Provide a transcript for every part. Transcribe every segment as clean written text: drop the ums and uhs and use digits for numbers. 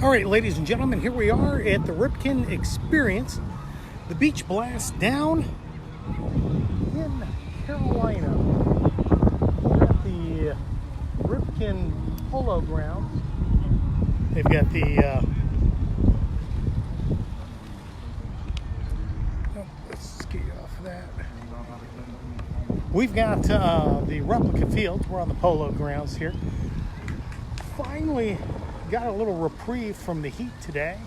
All right, ladies and gentlemen, here we are at the Ripken Experience, the beach blast down in Carolina. We're at the Ripken Polo Grounds. They've got the let's get off of that. We've got the replica fields. We're on the Polo Grounds here. Finally got a little reprieve from the heat today.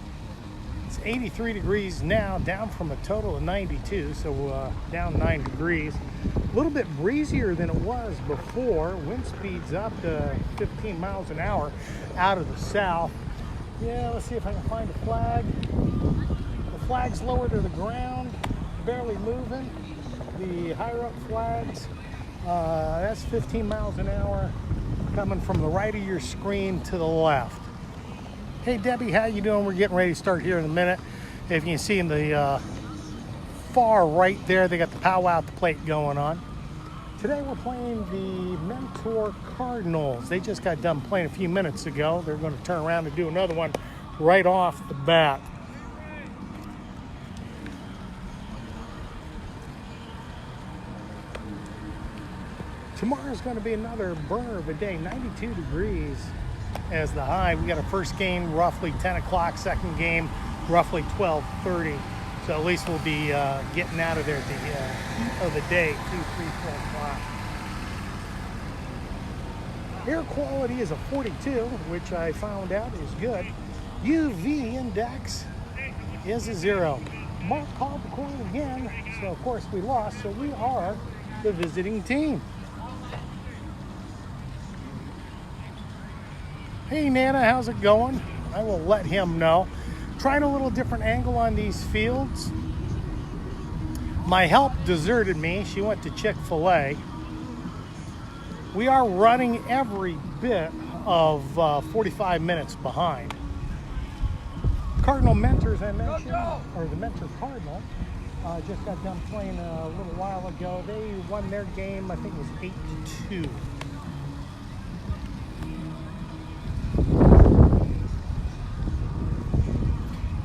It's 83 degrees now, down from a total of 92, so down 9 degrees. A little bit breezier than it was before. Wind speeds up to 15 miles an hour out of the south. Yeah, let's see if I can find a flag. The flag's lower to the ground, barely moving. The higher up flags, that's 15 miles an hour coming from the right of your screen to the left. Hey Debbie, how you doing? We're getting ready to start here in a minute. If you can see in the far right there, they got the powwow at the plate going on. Today we're playing the Mentor Cardinals. They just got done playing a few minutes ago. They're going to turn around and do another one right off the bat. Tomorrow's going to be another burner of a day, 92 degrees as the high. We got a first game roughly 10 o'clock, second game roughly 12:30. So at least we'll be getting out of there at the heat of the day, 2, 3, 4 o'clock. Air quality is a 42, which I found out is good. UV index is a 0. Mark called the coin again, so of course we lost, so we are the visiting team. Hey Nana, how's it going? I will let him know. Trying a little different angle on these fields. My help deserted me. She went to Chick-fil-A. We are running every bit of 45 minutes behind. Cardinal Mentors, I mentioned, or the Mentor Cardinal, just got done playing a little while ago. They won their game, I think it was 8-2.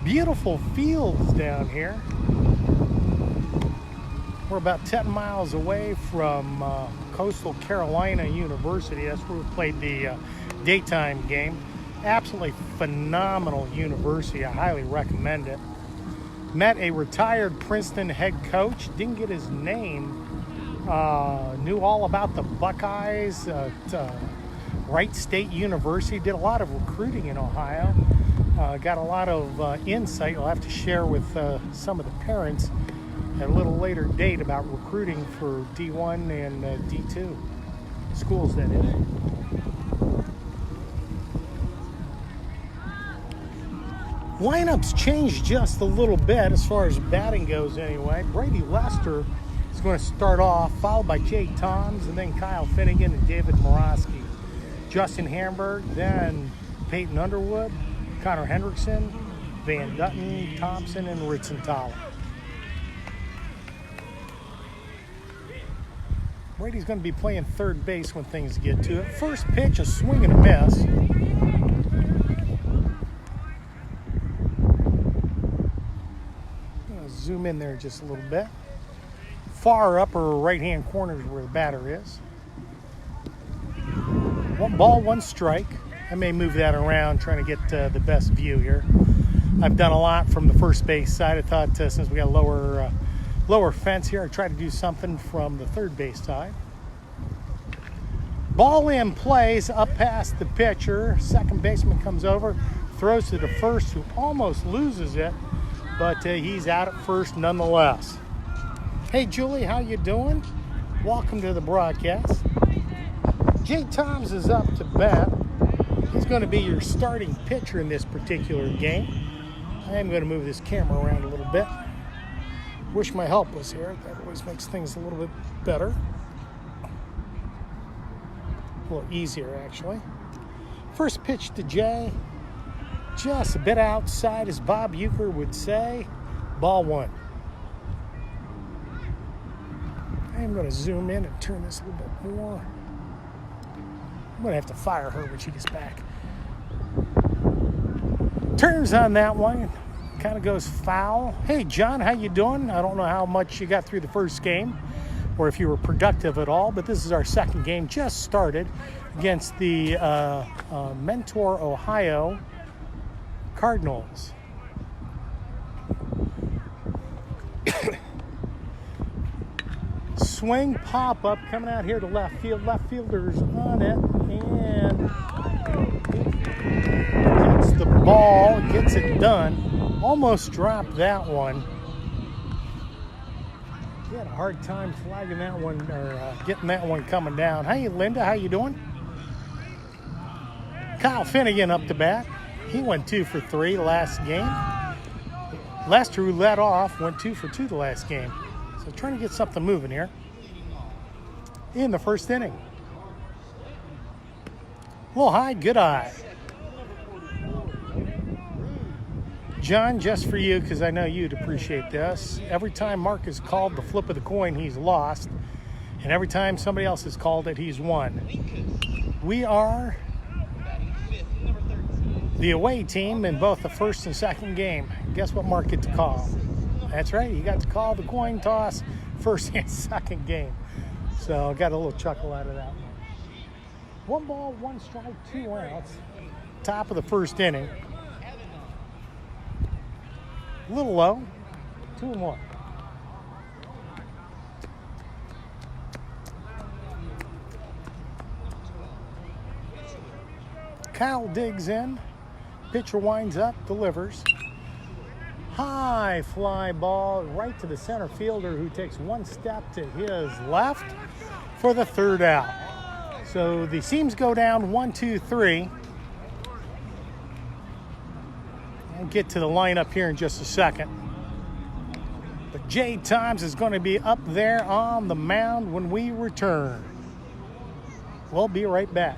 Beautiful fields down here. We're about 10 miles away from Coastal Carolina University. That's where we played the daytime game. Absolutely phenomenal university. I highly recommend it. Met a retired Princeton head coach. Didn't get his name. Knew all about the Buckeyes at Wright State University. Did a lot of recruiting in Ohio. Got a lot of insight I'll have to share with some of the parents at a little later date about recruiting for D1 and D2 schools, that is. Lineups changed just a little bit as far as batting goes anyway. Brady Lester is going to start off, followed by Jay Toms, and then Kyle Finnegan and David Morosky. Justin Hamburg, then Peyton Underwood, Connor Hendrickson, Van Dutton, Thompson, and Ritzenthaler. Brady's going to be playing third base when things get to it. First pitch, a swing and a miss. I'm going to zoom in there just a little bit. Far upper right-hand corner is where the batter is. 1 ball, 1 strike. I may move that around, trying to get the best view here. I've done a lot from the first base side. I thought since we got a lower fence here, I'd try to do something from the third base side. Ball in plays up past the pitcher. Second baseman comes over, throws to the first, who almost loses it, but he's out at first nonetheless. Hey Julie, how you doing? Welcome to the broadcast. Jay Toms is up to bat. He's going to be your starting pitcher in this particular game. I am going to move this camera around a little bit. Wish my help was here. That always makes things a little bit better. A little easier, actually. First pitch to Jay. Just a bit outside, as Bob Uecker would say. Ball 1. I am going to zoom in and turn this a little bit more. I'm going to have to fire her when she gets back. Turns on that one. Kind of goes foul. Hey, John, how you doing? I don't know how much you got through the first game or if you were productive at all, but this is our second game. Just started against the Mentor, Ohio Cardinals. Swing pop-up coming out here to left field. Left fielder's on it and gets the ball, gets it done. Almost dropped that one. He had a hard time flagging that one or getting that one coming down. Hey, Linda, how you doing? Kyle Finnegan up to bat. He went 2 for 3 last game. Lester, who led off, went 2 for 2 the last game. So trying to get something moving here in the first inning. Well, hi, good eye. John, just for you, because I know you'd appreciate this. Every time Mark is called the flip of the coin, he's lost. And every time somebody else has called it, he's won. We are the away team in both the first and second game. Guess what Mark gets to call? That's right, he got to call the coin toss first and second game. So I got a little chuckle out of that one. 1 ball, 1 strike, 2 outs. Top of the first inning. A little low. 2-1. Kyle digs in. Pitcher winds up, delivers. High fly ball right to the center fielder who takes 1 step to his left for the 3rd out. So the seams go down 1, 2, 3. I'll get to the lineup here in just a second. But Jay Times is going to be up there on the mound when we return. We'll be right back.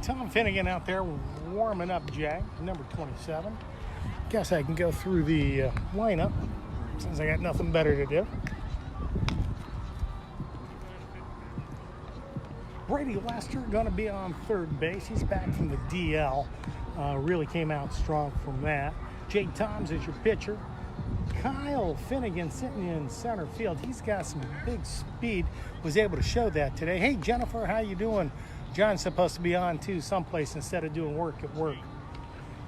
Tom Finnegan out there warming up Jack, number 27. Guess I can go through the lineup since I got nothing better to do. Brady Lester going to be on third base. He's back from the DL. Really came out strong from that. Jay Toms is your pitcher. Kyle Finnegan sitting in center field. He's got some big speed. Was able to show that today. Hey, Jennifer, how you doing? John's supposed to be on, too, someplace instead of doing work at work.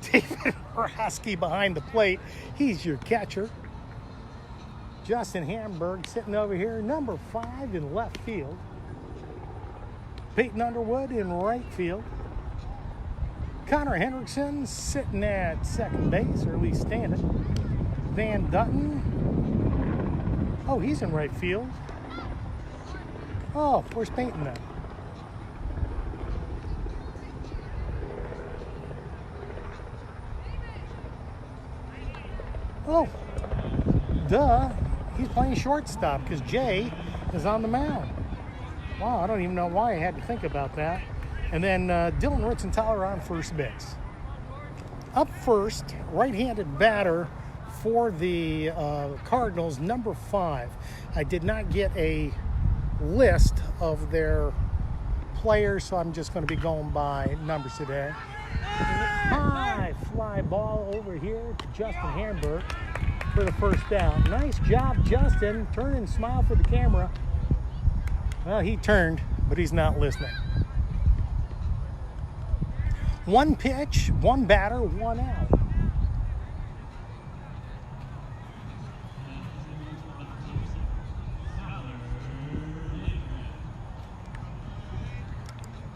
David Roski behind the plate. He's your catcher. Justin Hamburg sitting over here, number 5 in left field. Peyton Underwood in right field. Connor Hendrickson sitting at second base, or at least standing. Van Dutton. Oh, he's in right field. Oh, where's Peyton then? Oh, duh. He's playing shortstop because Jay is on the mound. Wow, I don't even know why I had to think about that. And then Dylan Ritzenthaler on first base. Up first, right-handed batter for the Cardinals, number 5. I did not get a list of their players, so I'm just going to be going by numbers today. High fly ball over here to Justin Hamburg for the first down. Nice job, Justin. Turn and smile for the camera. Well, he turned, but he's not listening. 1 pitch, 1 batter, 1 out.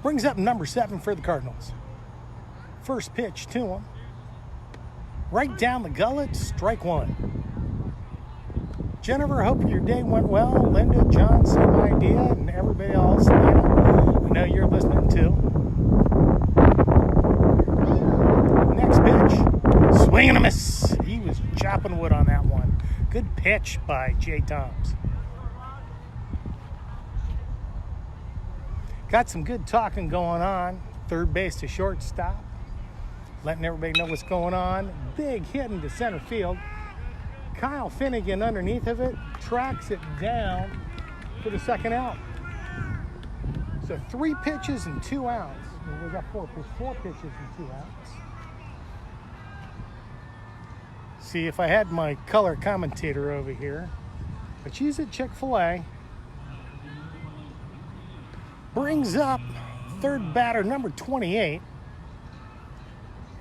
Brings up number 7 for the Cardinals. First pitch to him. Right down the gullet, strike 1. Jennifer, hope your day went well. Linda, John, same idea, and everybody else, I know you're listening too. Next pitch, swing and a miss. He was chopping wood on that one. Good pitch by Jay Toms. Got some good talking going on. Third base to shortstop. Letting everybody know what's going on. Big hit into center field. Kyle Finnegan underneath of it. Tracks it down for the second out. So 3 pitches and 2 outs. We got 4 pitches and 2 outs. See, if I had my color commentator over here. But she's at Chick-fil-A. Brings up third batter, number 28.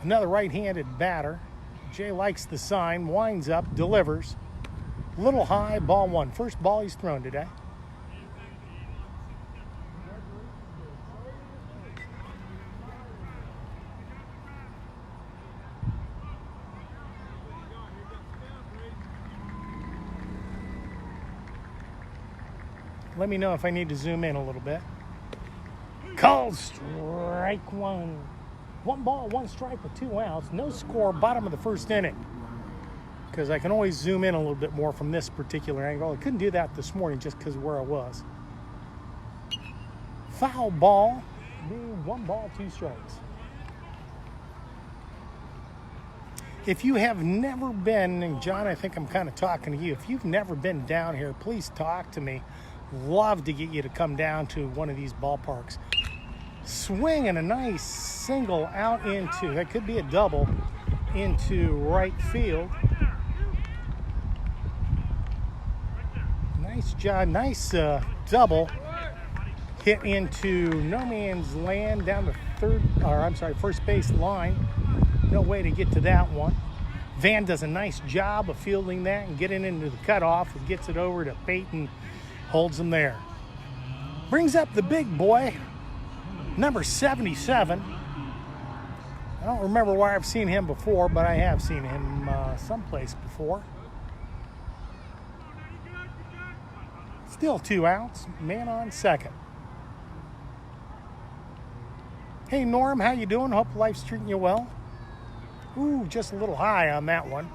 Another right-handed batter. Jay likes the sign, winds up, delivers. Little high, ball 1. First ball he's thrown today. Let me know if I need to zoom in a little bit. Called strike 1. 1 ball, 1 strike with 2 outs. No score, bottom of the first inning. Because I can always zoom in a little bit more from this particular angle. I couldn't do that this morning just because of where I was. Foul ball, being 1 ball, 2 strikes. If you have never been, and John, I think I'm kind of talking to you. If you've never been down here, please talk to me. Love to get you to come down to one of these ballparks. Swing and a nice single out into, that could be a double, into right field. Nice job, nice double. Hit into no man's land down the first base line. No way to get to that one. Van does a nice job of fielding that and getting into the cutoff and gets it over to Peyton, holds him there. Brings up the big boy, number 77. I don't remember where I've seen him before, but I have seen him someplace before. Still 2 outs, man on second. Hey Norm, how you doing? Hope life's treating you well. Ooh, just a little high on that one.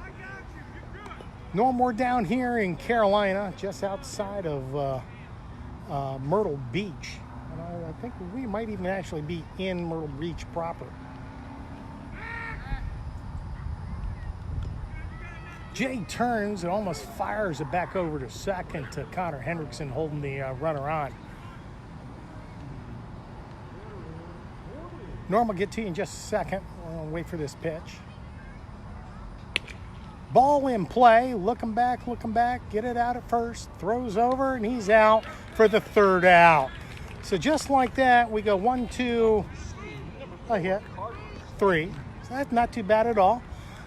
Norm, we're down here in Carolina, just outside of Myrtle Beach. And I think we might even actually be in Myrtle Beach proper. Jay turns and almost fires it back over to second to Connor Hendrickson holding the runner on. Norm will get to you in just a second. We're going to wait for this pitch. Ball in play, looking back, get it out at first, throws over, and he's out for the third out. So just like that, we go 1, 2, a hit, 3. So that's not too bad at all.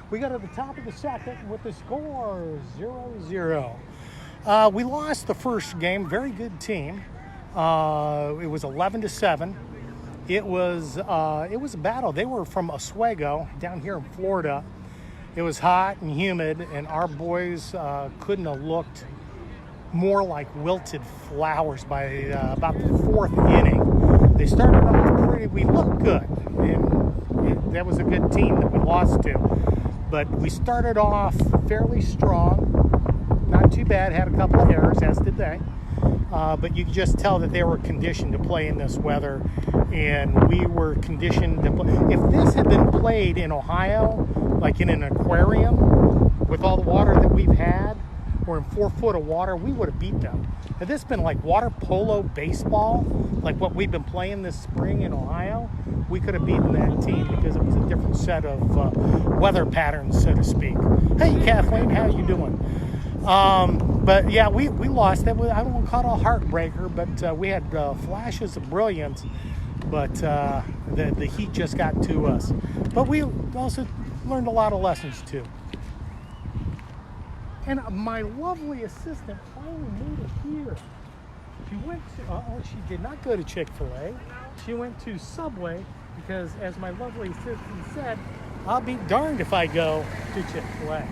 We go to the top of the second with the score 0-0. We lost the first game, very good team. It was 11-7. It was a battle. They were from Oswego, down here in Florida. It was hot and humid, and our boys couldn't have looked more like wilted flowers by about the 4th inning. They started off we looked good, and that was a good team that we lost to. But we started off fairly strong, not too bad, had a couple of errors, as did they. But you could just tell that they were conditioned to play in this weather, and we were conditioned to play. If this had been played in Ohio, like in an aquarium, with all the water that we've had, or in 4 foot of water, we would have beat them. Had this been like water polo baseball, like what we've been playing this spring in Ohio, we could have beaten that team because it was a different set of weather patterns, so to speak. Hey, Kathleen, how you doing? But yeah, we lost. That was, I don't want to call it a heartbreaker, but we had flashes of brilliance, but the heat just got to us. But we also learned a lot of lessons too. And my lovely assistant finally made it here. She went to, she did not go to Chick-fil-A. She went to Subway because, as my lovely assistant said, I'll be darned if I go to Chick-fil-A.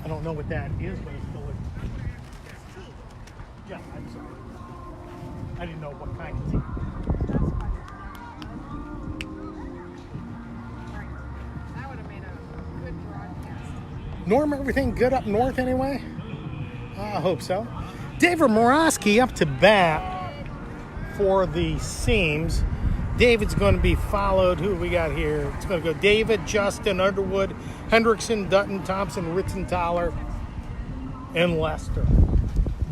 I don't know what that is, but it's delicious. Yeah, I'm sorry. I didn't know what kind of tea. That would have made a good broadcast. Norm, everything good up north anyway? I hope so. David Morosky up to bat for the Seams. David's going to be followed. Who we got here? It's going to go David, Justin, Underwood, Hendrickson, Dutton, Thompson, Ritzenthaler, and Lester.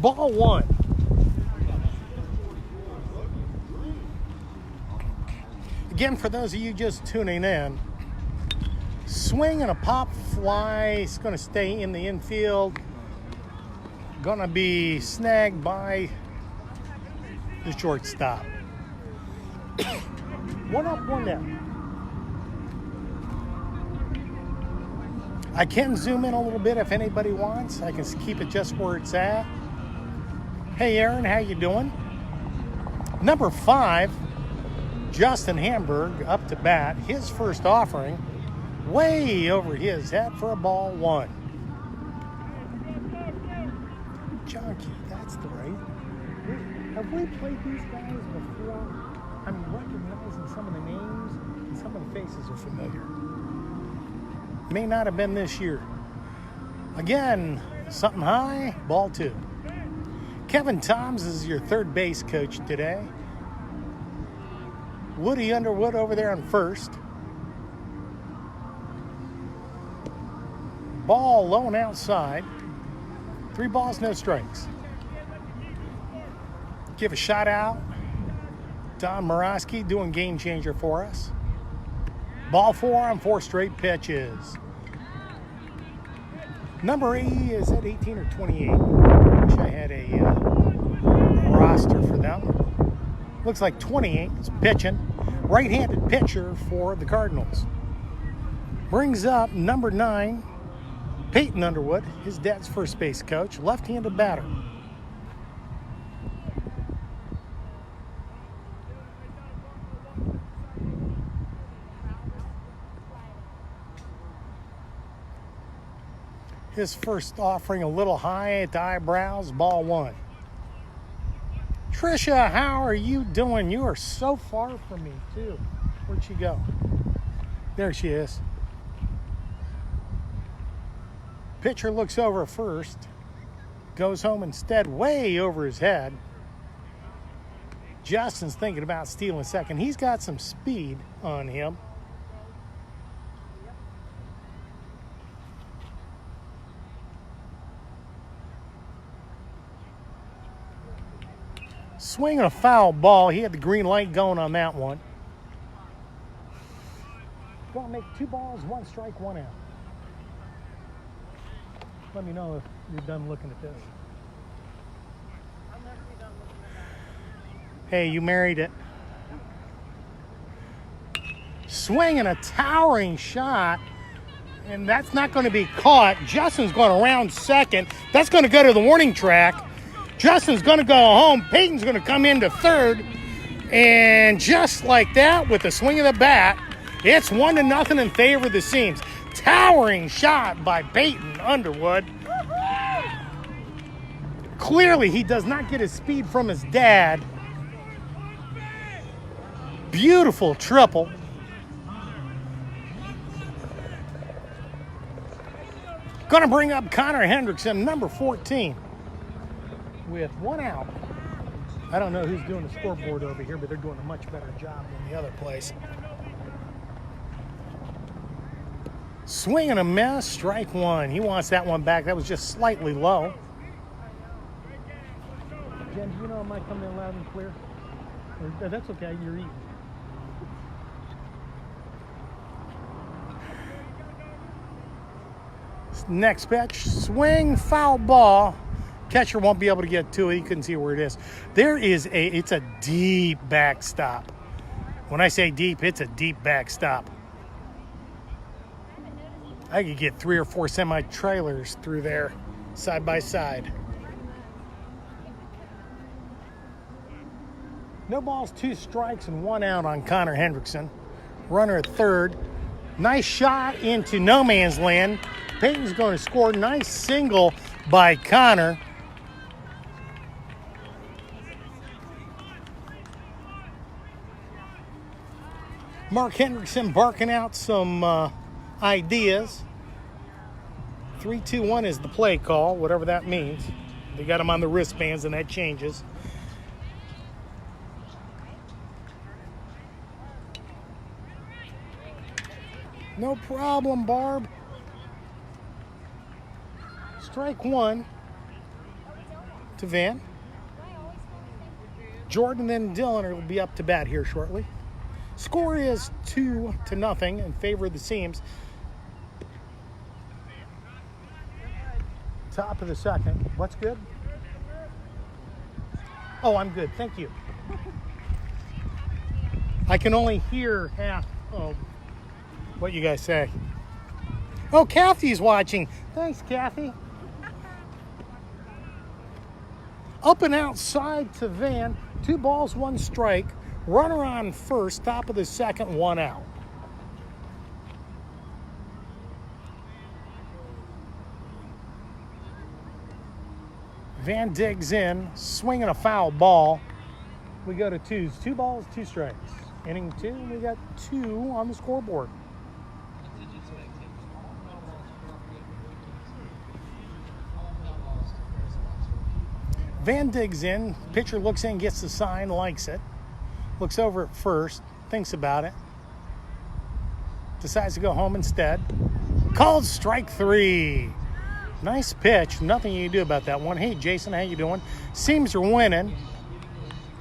Ball one. Again, for those of you just tuning in, swing and a pop fly. It's going to stay in the infield. Going to be snagged by the shortstop. One up, one down. I can zoom in a little bit if anybody wants. I can keep it just where it's at. Hey, Aaron, how you doing? Number 5, Justin Hamburg up to bat. His first offering, way over his head for a ball one. Junkie, that's the right. Have we played these guys before? I'm recognizing some of the names and some of the faces are familiar. May not have been this year. Again, something high, ball two. Kevin Toms is your third base coach today. Woody Underwood over there on first. Ball low and outside. 3 balls, no strikes. Give a shout out. Don Morosky doing game changer for us. Ball 4 on 4 straight pitches. Number 80 is at 18 or 28. Wish I had a roster for them. Looks like 28 is pitching. Right-handed pitcher for the Cardinals. Brings up number 9, Peyton Underwood, his dad's first base coach, left-handed batter. His first offering a little high at the eyebrows, ball one. Trisha, how are you doing? You are so far from me, too. Where'd she go? There she is. Pitcher looks over first, goes home instead, way over his head. Justin's thinking about stealing second. He's got some speed on him. Swinging a foul ball. He had the green light going on that one. Going to make 2 balls, 1 strike, 1 out. Let me know if you're done looking at this. I'll never be done looking at that. Hey, you married it. Swinging a towering shot, and that's not going to be caught. Justin's going around second. That's going to go to the warning track. Justin's going to go home. Peyton's going to come into third. And just like that, with the swing of the bat, it's 1-0 in favor of the Seams. Towering shot by Peyton Underwood. Clearly, he does not get his speed from his dad. Beautiful triple. Going to bring up Connor Hendrickson, number 14. With 1 out. I don't know who's doing the scoreboard over here, but they're doing a much better job than the other place. Swing and a miss, strike 1. He wants that one back. That was just slightly low. Jen, do you know it might come in loud and clear? That's okay, you're eating. Next pitch, swing, foul ball. Catcher won't be able to get to it. He couldn't see where it is. It's a deep backstop. When I say deep, it's a deep backstop. I could get 3 or 4 semi-trailers through there, side by side. No balls, 2 strikes, and 1 out on Connor Hendrickson. Runner at third. Nice shot into no man's land. Peyton's going to score. Nice single by Connor. Mark Hendrickson barking out some ideas. 3-2-1 is the play call, whatever that means. They got him on the wristbands, and that changes. No problem, Barb. Strike 1 to Van. Jordan and Dylan will be up to bat here shortly. Score is 2-0 in favor of the Seams. Top of the second. What's good? Oh, I'm good. Thank you. I can only hear half of what you guys say. Oh, Kathy's watching. Thanks, Kathy. Up and outside to Van. 2 balls, 1 strike. Runner on first. Top of the second, 1 out. Van digs in, swinging a foul ball. We go to 2s. 2 balls, 2 strikes. Inning 2, we got 2 on the scoreboard. Van digs in, pitcher looks in, gets the sign, likes it. Looks over at first, thinks about it. Decides to go home instead. Called strike 3. Nice pitch. Nothing you can do about that one. Hey, Jason, how you doing? Seams are winning.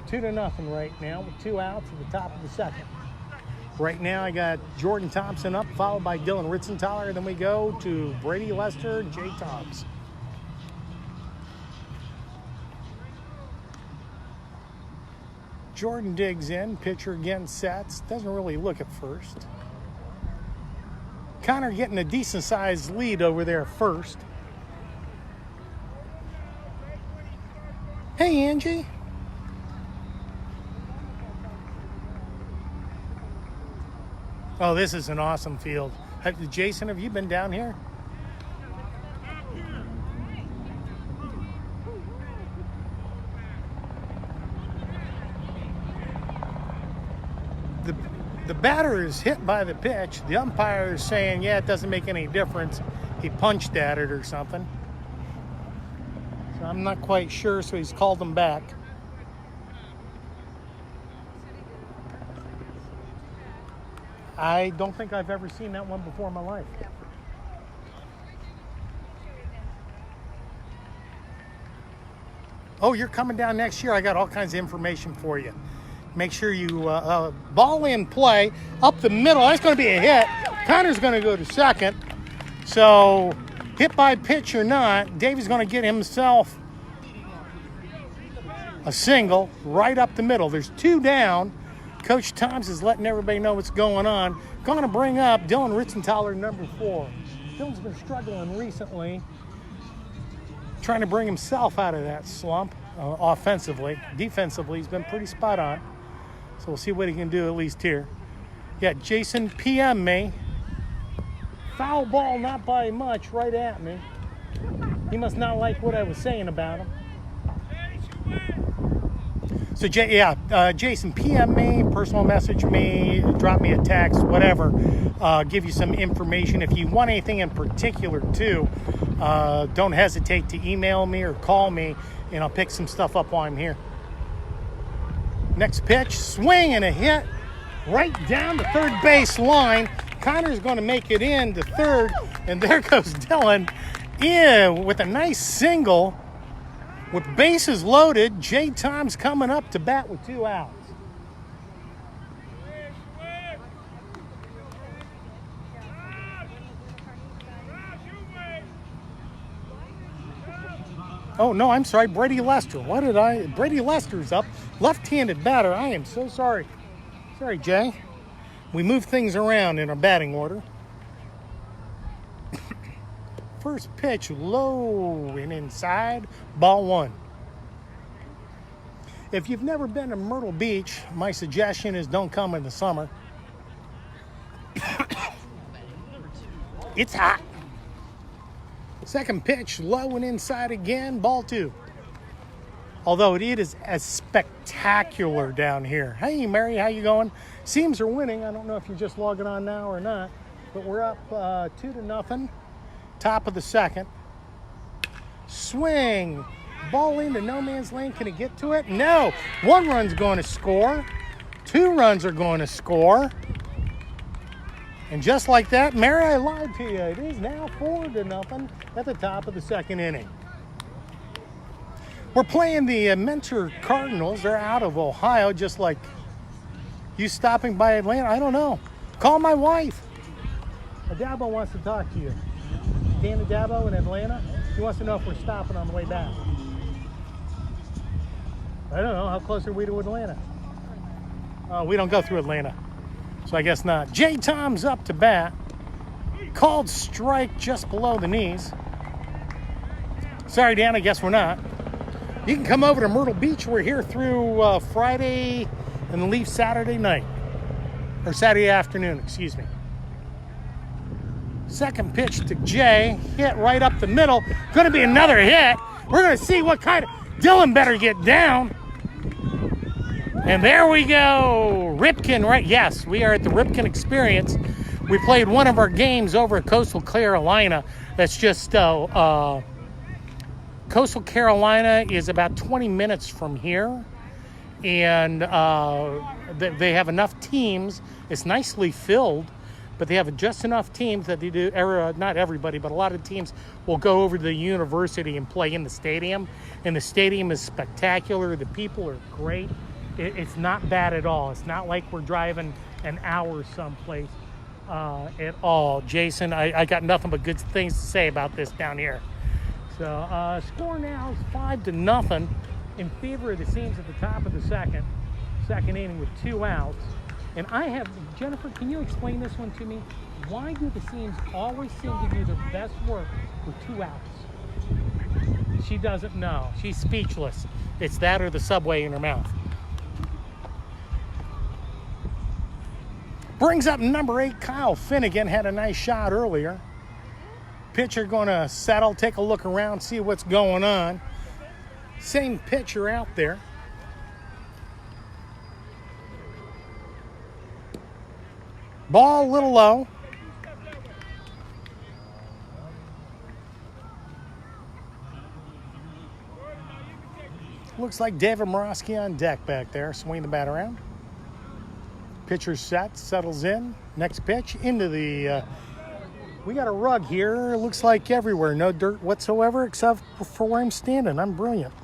2-0 right now with 2 outs at the top of the second. Right now, I got Jordan Thompson up, followed by Dylan Ritzenthaler. Then we go to Brady Lester and Jay Toms. Jordan digs in. Pitcher again sets. Doesn't really look at first. Connor getting a decent-sized lead over there at first. Hey, Angie. Oh, this is an awesome field. Jason, have you been down here? The batter is hit by the pitch. The umpire is saying, yeah, it doesn't make any difference. He punched at it or something. So I'm not quite sure, so he's called him back. I don't think I've ever seen that one before in my life. Oh, you're coming down next year. I got all kinds of information for you. Make sure you ball in play up the middle. That's going to be a hit. Connor's going to go to second. So hit by pitch or not, Davey's going to get himself a single right up the middle. There's 2 down. Coach Toms is letting everybody know what's going on. Going to bring up Dylan Ritzenthaler, number 4. Dylan's been struggling recently, trying to bring himself out of that slump offensively. Defensively, he's been pretty spot on. So we'll see what he can do at least here. Yeah, Jason PM me. Foul ball, not by much, right at me. He must not like what I was saying about him. So, Jason, PM me, personal message me, drop me a text, whatever. Give you some information. If you want anything in particular, too, don't hesitate to email me or call me, and I'll pick some stuff up while I'm here. Next pitch, swing and a hit right down the third base line. Connor's going to make it in to third, and there goes Dylan in with a nice single. With bases loaded, Jay Toms coming up to bat with 2 outs. Oh, no, I'm sorry, Brady Lester. Brady Lester's up. Left-handed batter. I am so sorry. Sorry, Jay. We move things around in our batting order. First pitch, low and inside, ball 1. If you've never been to Myrtle Beach, my suggestion is don't come in the summer. It's hot. Second pitch, low and inside again, ball 2. Although it is as spectacular down here. Hey, Mary, how you going? Seams are winning. I don't know if you're just logging on now or not, but we're up 2-0. Top of the second. Swing. Ball into no man's lane. Can it get to it? No. 1 run's going to score. 2 runs are going to score. And just like that, Mary, I lied to you. It is now 4-0 at the top of the second inning. We're playing the Mentor Cardinals. They're out of Ohio, just like you stopping by Atlanta. I don't know. Call my wife. Adabo wants to talk to you. Dan Adabo in Atlanta. He wants to know if we're stopping on the way back. I don't know. How close are we to Atlanta? We don't go through Atlanta, so I guess not. J. Tom's up to bat. Called strike just below the knees. Sorry, Dan, I guess we're not. You can come over to Myrtle Beach. We're here through Friday and then leave Saturday night. Or Saturday afternoon, excuse me. Second pitch to Jay. Hit right up the middle. Going to be another hit. We're going to see what kind of... Dylan better get down. And there we go. Ripken, right? Yes, we are at the Ripken Experience. We played one of our games over at Coastal Carolina. That's just... Coastal Carolina is about 20 minutes from here, and they have enough teams. It's nicely filled, but they have just enough teams that they do, not everybody, but a lot of teams will go over to the university and play in the stadium, and the stadium is spectacular. The people are great. It's not bad at all. It's not like we're driving an hour someplace at all. Jason, I got nothing but good things to say about this down here. So, score now is 5-0 in favor of the Seams at the top of the second inning with 2 outs. And Jennifer, can you explain this one to me? Why do the Seams always seem to do their best work with 2 outs? She doesn't know. She's speechless. It's that or the Subway in her mouth. Brings up number 8, Kyle Finnegan. Had a nice shot earlier. Pitcher going to settle, take a look around, see what's going on. Same pitcher out there. Ball a little low. Looks like David Morosky on deck back there, swinging the bat around. Pitcher set, settles in. Next pitch into the... we got a rug here. It looks like everywhere. No dirt whatsoever except for where I'm standing. I'm brilliant.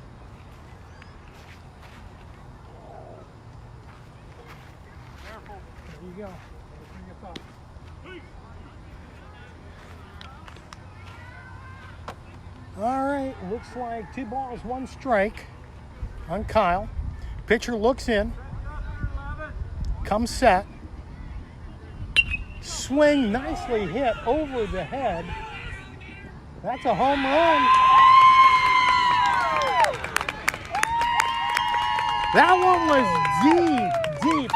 Careful. There you go. All right. Looks like 2 balls, 1 strike on Kyle. Pitcher looks in. Comes set. Swing nicely hit over the head. That's a home run. That one was deep.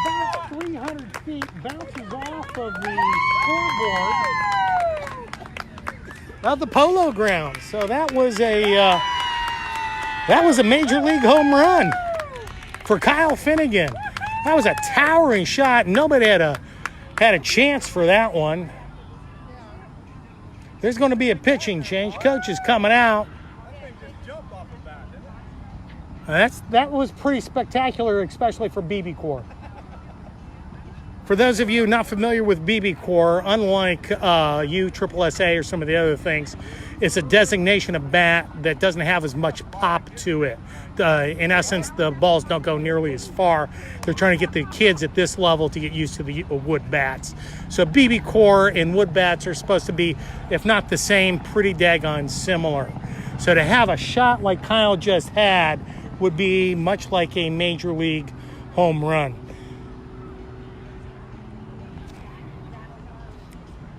About 300 feet. Bounces off of the scoreboard of the Polo Grounds. So that was a major league home run for Kyle Finnegan. That was a towering shot. Nobody had a chance for that one. There's going to be a pitching change. Coach is coming out. That was pretty spectacular, especially for BB Corps. For those of you not familiar with BB Corps, unlike USSSA or some of the other things, it's a designation of bat that doesn't have as much pop to it. In essence, the balls don't go nearly as far. They're trying to get the kids at this level to get used to the wood bats. So BB Corps and wood bats are supposed to be, if not the same, pretty daggone similar. So to have a shot like Kyle just had would be much like a major league home run.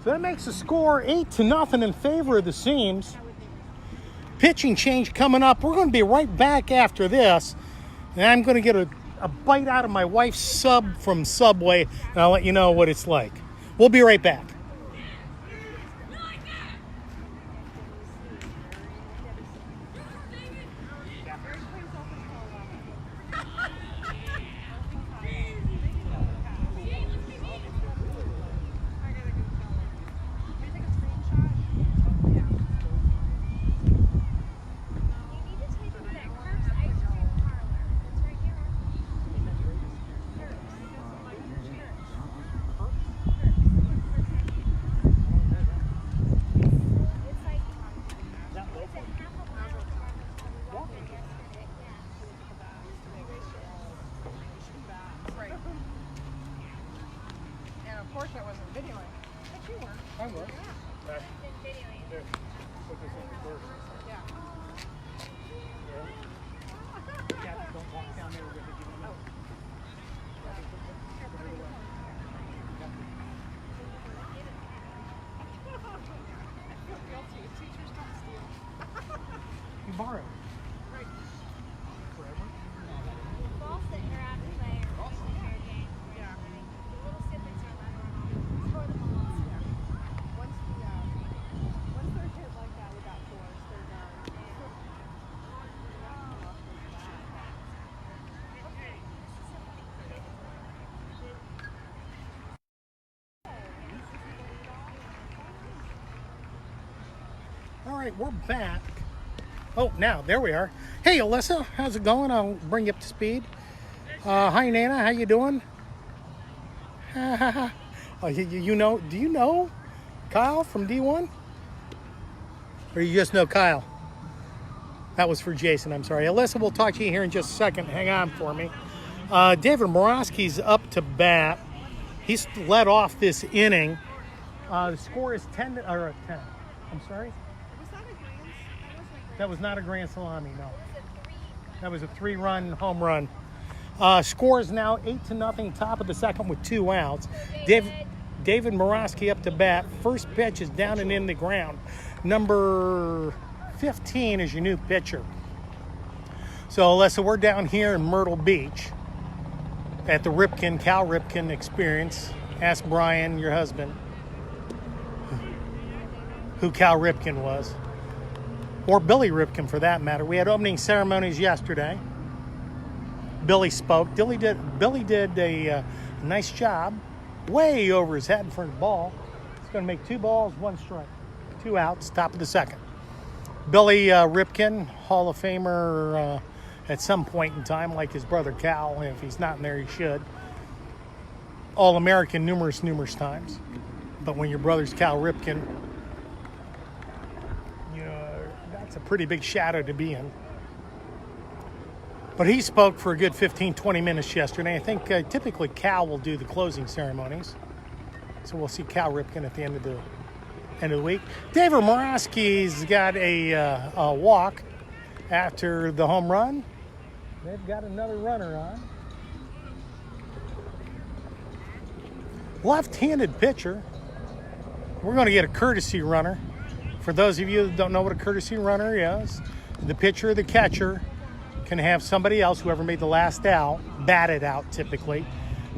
So that makes the score 8-0 in favor of the Seams. Pitching change coming up. We're going to be right back after this. And I'm going to get a bite out of my wife's sub from Subway, and I'll let you know what it's like. We'll be right back. Borrow. All right, we're back. Oh, now, there we are. Hey, Alyssa, how's it going? I'll bring you up to speed. Hi, Nana, how you doing? Oh, you know, do you know Kyle from D1? Or you just know Kyle? That was for Jason, I'm sorry. Alyssa, we'll talk to you here in just a second. Hang on for me. David Morosky's up to bat. He's led off this inning. The score is 10. I'm sorry? That was not a grand salami, no. That was a 3-run home run. Score is now 8-0, top of the second with 2 outs. David Morosky up to bat. First pitch is down and in the ground. Number 15 is your new pitcher. So, Alyssa, we're down here in Myrtle Beach at the Cal Ripken experience. Ask Brian, your husband, who Cal Ripken was. Or Billy Ripken, for that matter. We had opening ceremonies yesterday. Billy spoke. Billy did a nice job, way over his head in front of the ball. He's going to make 2 balls, 1 strike, 2 outs, top of the second. Billy Ripken, Hall of Famer at some point in time, like his brother Cal. If he's not in there, he should. All-American numerous times. But when your brother's Cal Ripken, it's a pretty big shadow to be in. But he spoke for a good 15-20 minutes yesterday. I think typically Cal will do the closing ceremonies. So we'll see Cal Ripken at the end of the week. David Morosky's got a walk after the home run. They've got another runner on. Left-handed pitcher. We're going to get a courtesy runner. For those of you that don't know what a courtesy runner is, the pitcher or the catcher can have somebody else, whoever made the last out, batted out typically,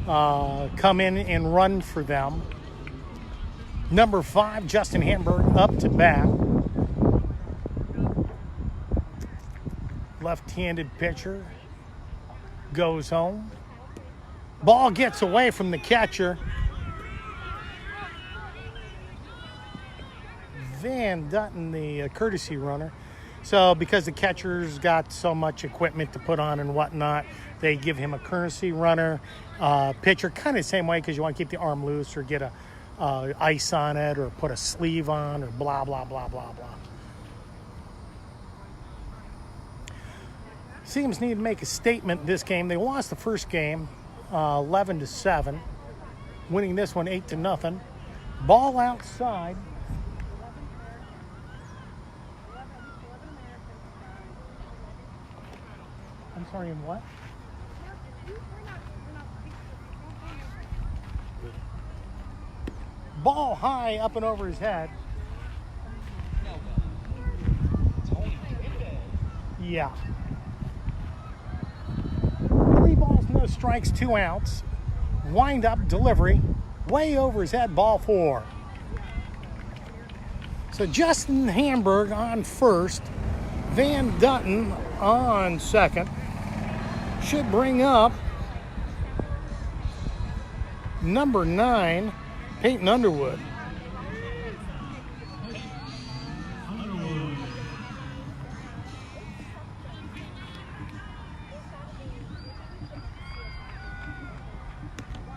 come in and run for them. Number 5, Justin Hamburg, up to bat. Left-handed pitcher goes home. Ball gets away from the catcher. Van Dutton, the courtesy runner. So because the catcher's got so much equipment to put on and whatnot, they give him a courtesy runner. Pitcher, kind of the same way, because you want to keep the arm loose or get a ice on it or put a sleeve on or blah, blah, blah, blah, blah. Seams need to make a statement this game. They lost the first game 11-7, winning this one 8-0. Ball outside. I'm sorry, in what? Ball high up and over his head. Yeah. strikes, 2 outs. Wind up delivery, way over his head, ball 4. So Justin Hamburg on first, Van Dutton on second. Should bring up number 9, Peyton Underwood.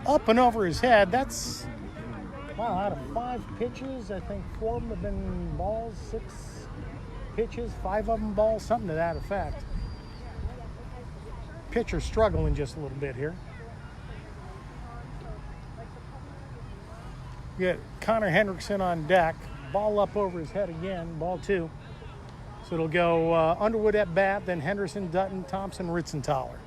Up and over his head. That's, wow, out of 5 pitches, I think 4 of them have been balls, 6 pitches, 5 of them balls, something to that effect. Pitcher struggling just a little bit here. You get Connor Hendrickson on deck. Ball up over his head again, ball 2. So it'll go Underwood at bat, then Henderson, Dutton, Thompson, Ritzenthaler.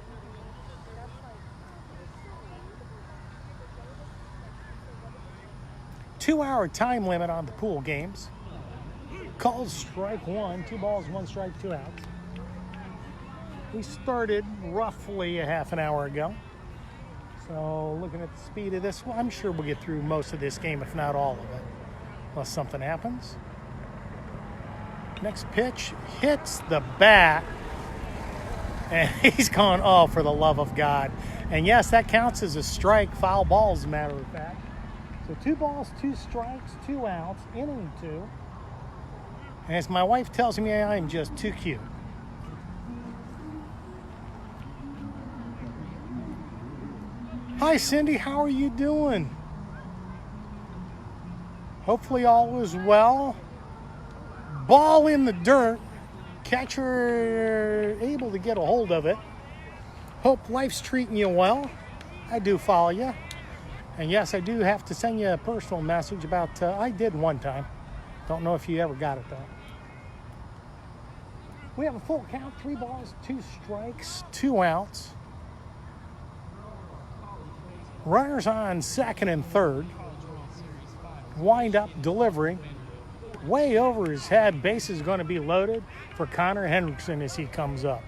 Two-hour time limit on the pool games. Called strike 1, 2 balls, 1 strike, 2 outs. We started roughly a half an hour ago. So looking at the speed of this, well, I'm sure we'll get through most of this game, if not all of it, unless something happens. Next pitch hits the bat, and he's gone, oh, for the love of God. And yes, that counts as a strike, foul ball as a matter of fact. So 2 balls, 2 strikes, 2 outs, inning 2. And as my wife tells me, I'm just too cute. Hi, Cindy. How are you doing? Hopefully all is well. Ball in the dirt. Catcher able to get a hold of it. Hope life's treating you well. I do follow you. And yes, I do have to send you a personal message about, I did one time. Don't know if you ever got it though. We have a full count, 3 balls, 2 strikes, 2 outs. Runners on second and third. Wind up delivery. Way over his head. Base is going to be loaded for Connor Hendrickson as he comes up.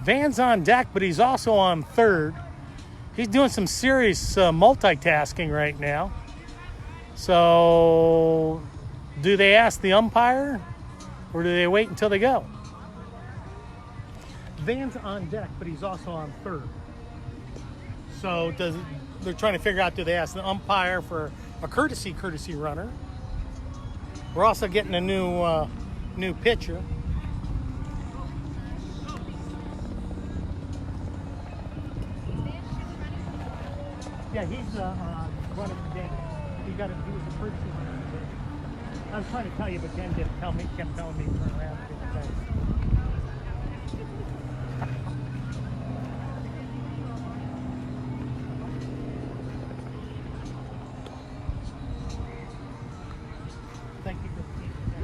Van's on deck, but he's also on third. He's doing some serious multitasking right now. So, do they ask the umpire, or do they wait until they go? Van's on deck, but he's also on third. So, they're trying to figure out, do they ask the umpire for a courtesy runner? We're also getting a new pitcher. Yeah, he's running the game. He was a courtesy runner. I was trying to tell you, but Ken didn't tell me. Kept telling me to turn around and get the place. Thank you for the feedback.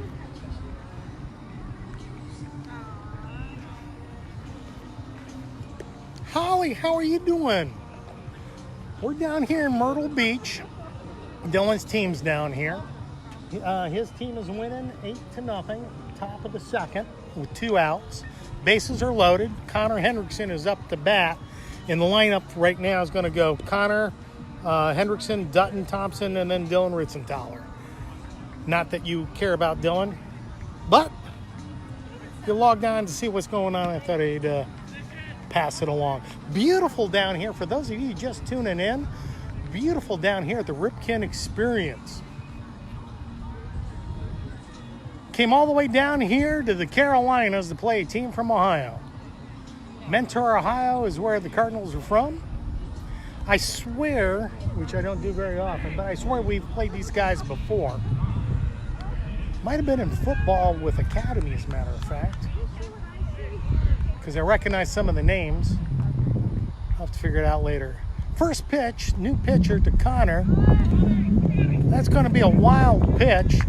Holly, how are you doing? We're down here in Myrtle Beach. Dylan's team's down here. His team is winning 8-0, top of the second with 2 outs. Bases are loaded. Connor Hendrickson is up to bat. In the lineup right now is going to go Connor, Hendrickson, Dutton, Thompson, and then Dylan Ritzenthaler. Not that you care about Dylan, but if you logged on to see what's going on, I thought I'd pass it along. Beautiful down here. For those of you just tuning in, beautiful down here at the Ripken Experience. Came all the way down here to the Carolinas to play a team from Ohio. Mentor, Ohio is where the Cardinals are from. I swear, which I don't do very often, but I swear we've played these guys before. Might have been in football with Academy, as a matter of fact. Because I recognize some of the names. I'll have to figure it out later. First pitch, new pitcher to Connor. That's going to be a wild pitch.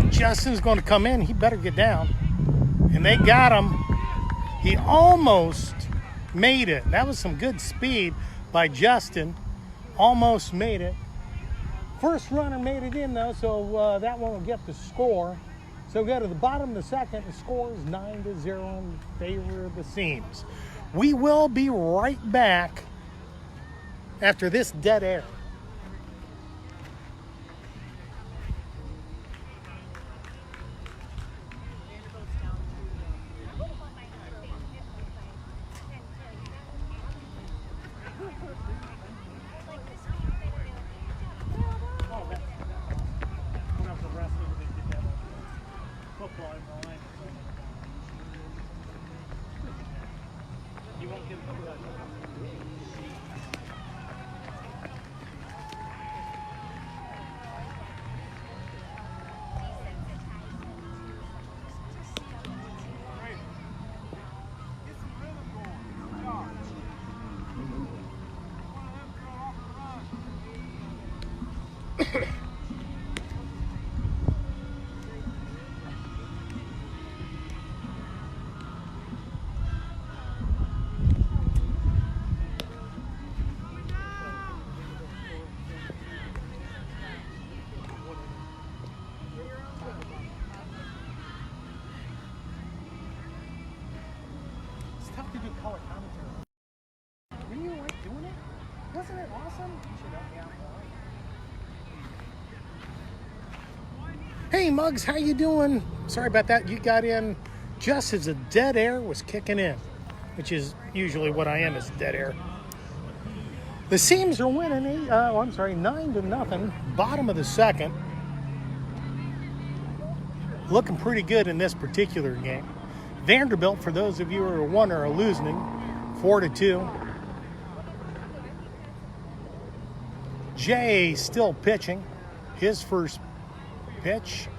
Justin's going to come in. He better get down. And they got him. He almost made it. That was some good speed by Justin. Almost made it. First runner made it in, though, so that one will get the score. So we go to the bottom of the second. The score is 9-0 in favor of the Seams. We will be right back after this dead air. To do color commentary. Didn't you like doing it? Wasn't it awesome? You should help me out more. Hey Muggs, how you doing? Sorry about that. You got in just as the dead air was kicking in, which is usually what I am, is dead air. The Seams are winning 9-0. Bottom of the second. Looking pretty good in this particular game. Vanderbilt, for those of you who are wondering, are losing 4-2. Jay still pitching. His first pitch.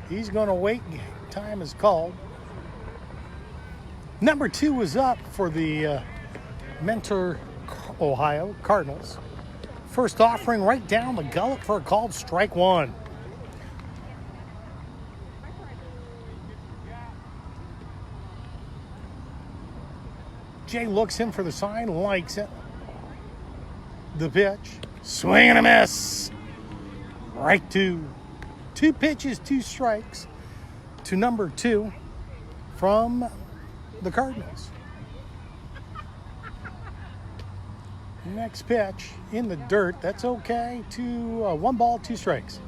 He's going to wait. Time is called. Number 2 is up for the Mentor Ohio Cardinals. First offering right down the gullet for a called strike 1. Jay looks in for the sign, likes it. The pitch, swing and a miss. Right to 2 pitches, 2 strikes to number 2 from the Cardinals. Next pitch in the dirt. That's okay. 1 ball, 2 strikes.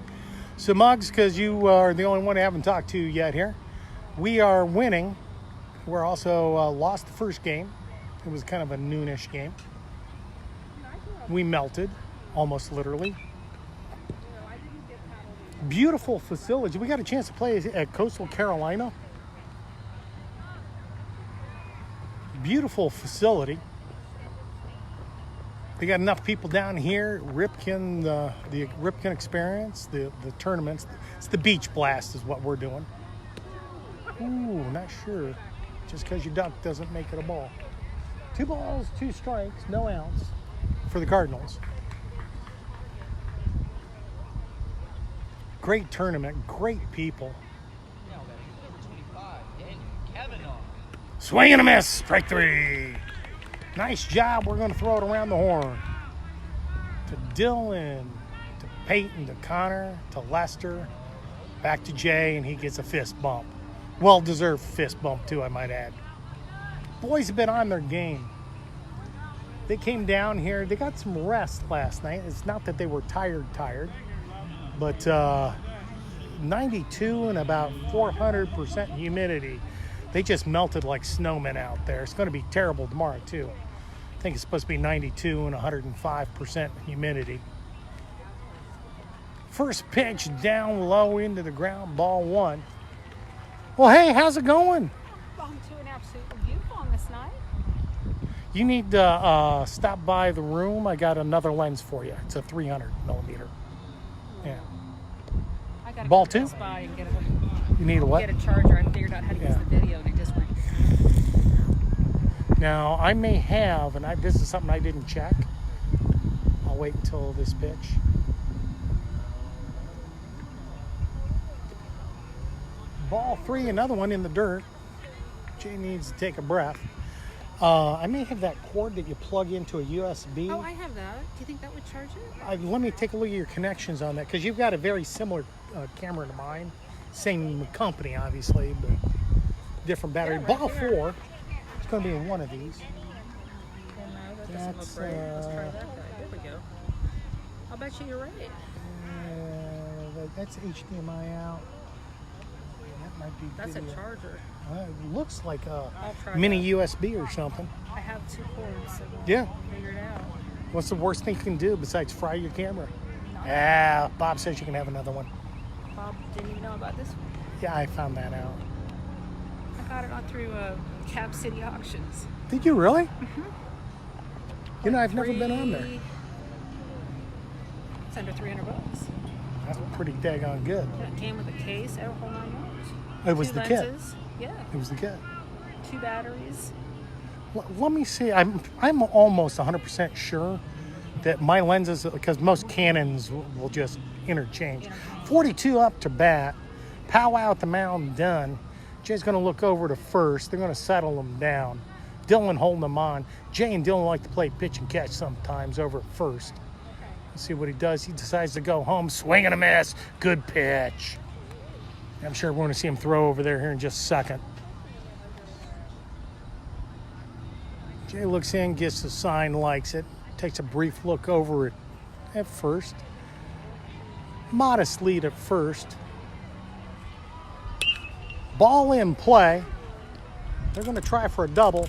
So Muggs, because you are the only one I haven't talked to yet here, we are winning. We're also lost the first game. It was kind of a noonish game. We melted, almost literally. Beautiful facility. We got a chance to play at Coastal Carolina. Beautiful facility. They got enough people down here. Ripken, the Ripken experience, the tournaments. It's the beach blast is what we're doing. Ooh, not sure. Just because you duck doesn't make it a ball. 2 balls, 2 strikes, no outs for the Cardinals. Great tournament, great people. Swing and a miss, strike 3. Nice job. We're going to throw it around the horn. To Dylan, to Peyton, to Connor, to Lester, back to Jay, and he gets a fist bump. Well-deserved fist bump, too, I might add. Boys have been on their game. They came down here. They got some rest last night. It's not that they were tired, but 92 and about 400% humidity. They just melted like snowmen out there. It's going to be terrible tomorrow, too. I think it's supposed to be 92 and 105% humidity. First pitch down low into the ground, ball 1. Well, hey, how's it going? Well, doing absolutely beautiful on this night. You need to stop by the room. I got another lens for you. It's a 300 millimeter. Yeah. I got to Ball go to 2? Best Buy and get You need a what? a charger. I figured out how to use the video, and it just went. Now, I may have, and this is something I didn't check. I'll wait until this pitch. Ball 3, another one in the dirt. Jay needs to take a breath. I may have that cord that you plug into a USB. Oh, I have that. Do you think that would charge it? Let me take a look at your connections on that, because you've got a very similar camera to mine. Same company, obviously, but different battery. Yeah, right Ball here. 4. It's going to be in one of these. Well, no, that doesn't look right. Let's try that guy. There we go. I'll bet you're right. That's HDMI out. That might be That's video. a charger. It looks like a I'll try mini that. USB or something. I have 2 cords, so we'll Yeah. figure it out. What's the worst thing you can do besides fry your camera? Ah, Bob says you can have another one. Bob didn't even know about this one. Yeah, I found that out. I got it on through Cab City Auctions. Did you really? You know, I've never been on there. It's under $300. That's pretty daggone good. And it came with a case, a whole 9 yards. It was 2 the kit. lenses. Yeah. It was the kit. 2 batteries. Let me see. I'm almost 100% sure that my lenses, because most Canons will just interchange. 42 up to bat. Powwow at the mound done. Jay's going to look over to first. They're going to settle them down. Dylan holding them on. Jay and Dylan like to play pitch and catch sometimes over at first. Let's see what he does. He decides to go home. Swing and a miss. Good pitch. I'm sure we're going to see him throw over there here in just a second. Jay looks in, gets the sign, likes it. Takes a brief look over at first. Modest lead at first. Ball in play. They're going to try for a double.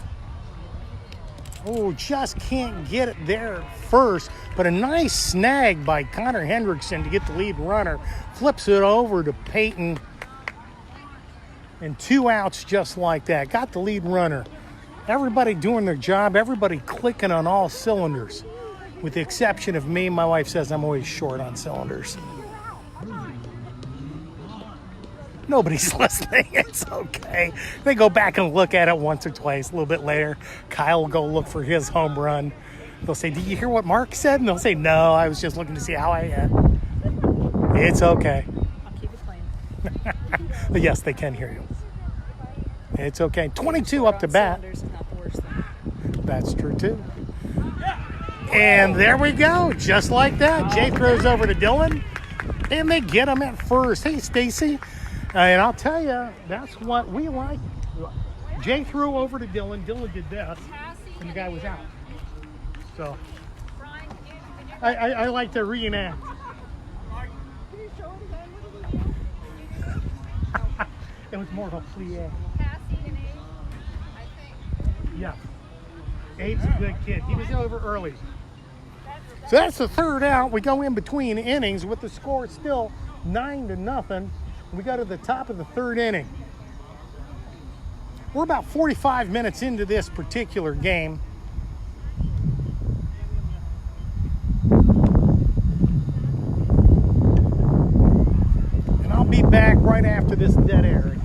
Oh, just can't get it there at first. But a nice snag by Connor Hendrickson to get the lead runner. Flips it over to Peyton. And 2 outs just like that. Got the lead runner. Everybody doing their job. Everybody clicking on all cylinders. With the exception of me. My wife says I'm always short on cylinders. Nobody's listening. It's okay. They go back and look at it once or twice. A little bit later, Kyle will go look for his home run. They'll say, "Did you hear what Mark said?" And they'll say, "No, I was just looking to see how I had." It's okay. I'll keep it playing. But yes, they can hear you. It's okay. 22 up to bat. Cylinders is not the worst thing. That's true, too. And there we go. Just like that. Jay throws over to Dylan. And they get him at first. Hey, Stacy. And I'll tell you, that's what we like. Jay threw over to Dylan. Dylan did this. And the guy was out. So I like to reenact. It was more of a plie. Yeah. Abe's a good kid. He was over early. So that's the third out. We go in between innings with the score still 9-0. We go to the top of the third inning. We're about 45 minutes into this particular game. And I'll be back right after this dead air again.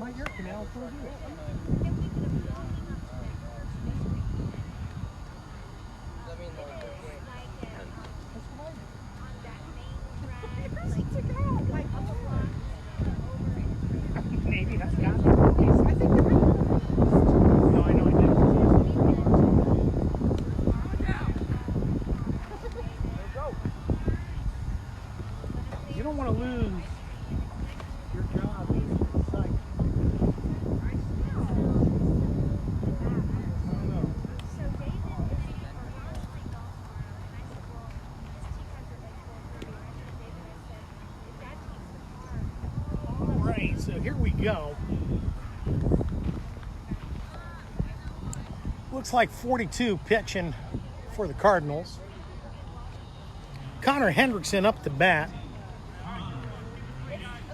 My ear canal for maybe that's got it. I think you're right. No, I know I did. You don't want to lose your job. It's like, right, so here we go. Looks like 42 pitching for the Cardinals. Connor Hendrickson up to bat.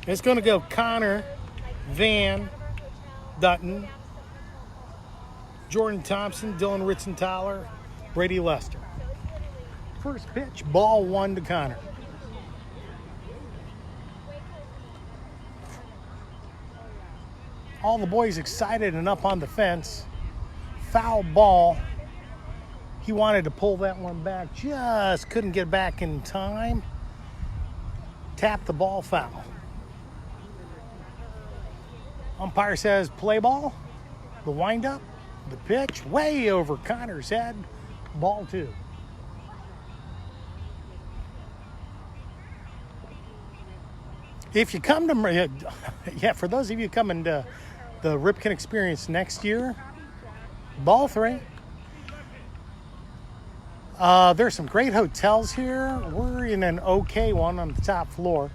It's going to go Connor, Van, Dutton, Jordan Thompson, Dylan Ritzenthaler, Brady Lester. First pitch, ball 1 to Connor. All the boys excited and up on the fence. Foul ball. He wanted to pull that one back, just couldn't get back in time. Tapped the ball, foul. Umpire says play ball. The windup, the pitch, way over Connor's head. Ball 2. If you come to, for those of you coming to the Ripken Experience next year, ball 3. There's some great hotels here. We're in an okay one on the top floor.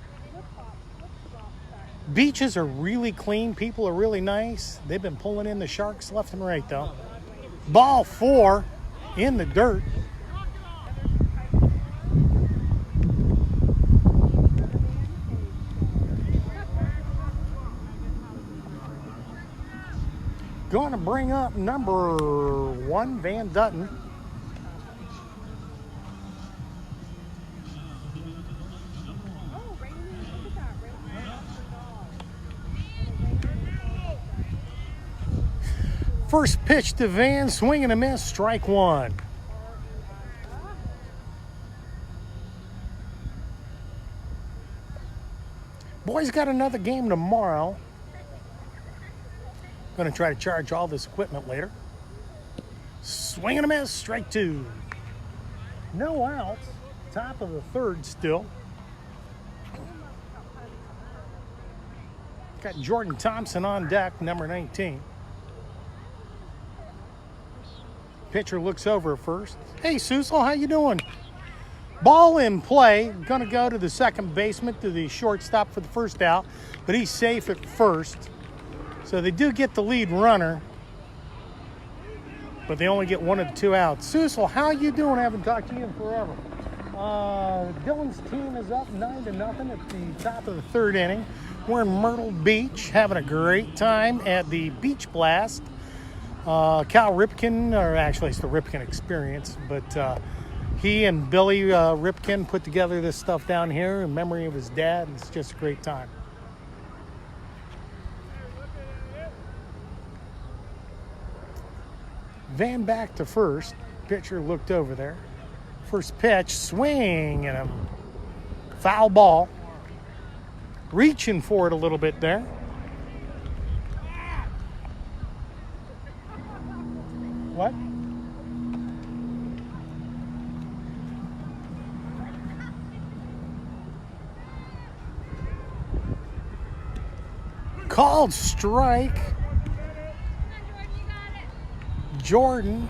Beaches are really clean. People are really nice. They've been pulling in the sharks left and right, though. Ball 4 in the dirt. Going to bring up number 1, Van Dutton. First pitch to Van, swing and a miss, strike 1. Boys got another game tomorrow. Going to try to charge all this equipment later. Swing and a miss, strike 2. No outs, top of the 3rd still. Got Jordan Thompson on deck, number 19. Pitcher looks over at first. Hey, Susel, how you doing? Ball in play. Going to go to the second baseman, to the shortstop for the first out, but he's safe at first. So they do get the lead runner, but they only get 1 of the 2 outs. Susel, how you doing? I haven't talked to you in forever. Dylan's team is up 9-0 at the top of the 3rd inning. We're in Myrtle Beach, having a great time at the Beach Blast. Cal Ripken, or actually it's the Ripken Experience, but he and Billy Ripken put together this stuff down here in memory of his dad, and it's just a great time. Van back to first. Pitcher looked over there. First pitch, swing and a foul ball. Reaching for it a little bit there. What? Called strike. Jordan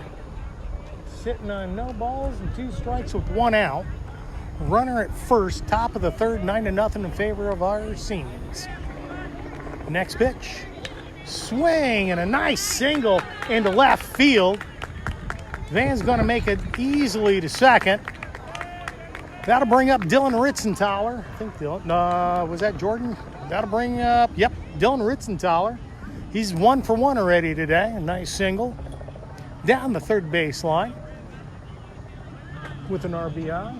sitting on no balls and 2 strikes with 1 out. Runner at first, top of the 3rd, 9-0 in favor of our seniors. Next pitch. Swing and a nice single into left field. Van's going to make it easily to second. That'll bring up Dylan Ritzenthaler. I think Dylan, was that Jordan? That'll bring up, yep, Dylan Ritzenthaler. He's 1 for 1 already today. A nice single. Down the 3rd baseline with an RBI.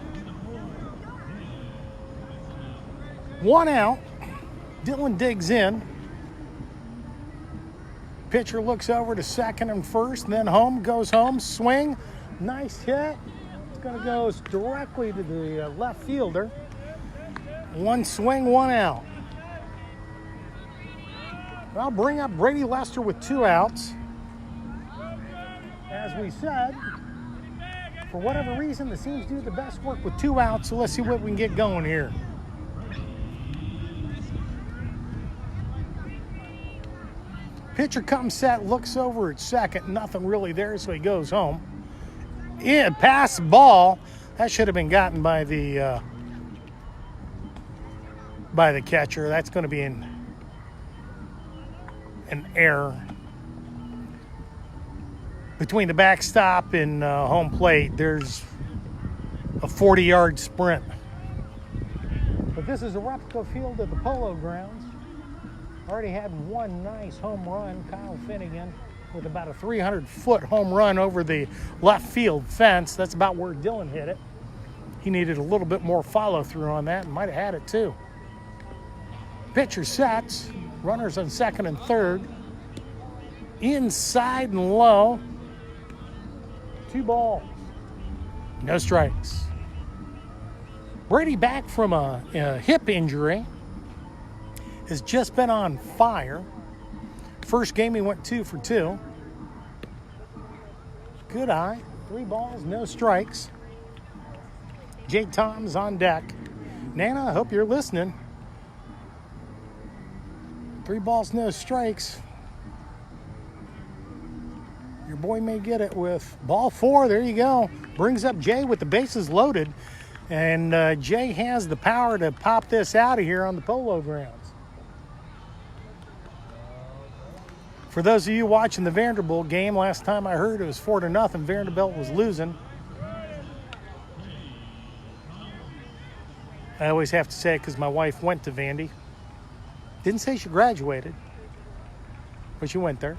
1 out. Dylan digs in. Pitcher looks over to second and first, then home, goes home, swing. Nice hit. It's going to go directly to the left fielder. 1 swing, 1 out. I'll bring up Brady Lester with 2 outs. As we said, for whatever reason, the teams do the best work with 2 outs, so let's see what we can get going here. Pitcher comes set, looks over at second, nothing really there, so he goes home. In, pass ball, that should have been gotten by the catcher. That's going to be an error. Between the backstop and home plate, there's a 40-yard sprint. But this is a replica field at the Polo Grounds. Already had 1 nice home run, Kyle Finnegan, with about a 300-foot home run over the left field fence. That's about where Dylan hit it. He needed a little bit more follow-through on that and might have had it too. Pitcher sets, runners on second and third. Inside and low. 2 balls. No strikes. Brady, back from a hip injury, has just been on fire. First game he went 2 for 2. Good eye. 3 balls, no strikes. Jake Tom's on deck. Nana, I hope you're listening. 3 balls, no strikes. Your boy may get it with ball 4. There you go. Brings up Jay with the bases loaded. And Jay has the power to pop this out of here on the Polo Grounds. For those of you watching the Vanderbilt game, last time I heard it was 4-0. Vanderbilt was losing. I always have to say it because my wife went to Vandy. Didn't say she graduated, but she went there.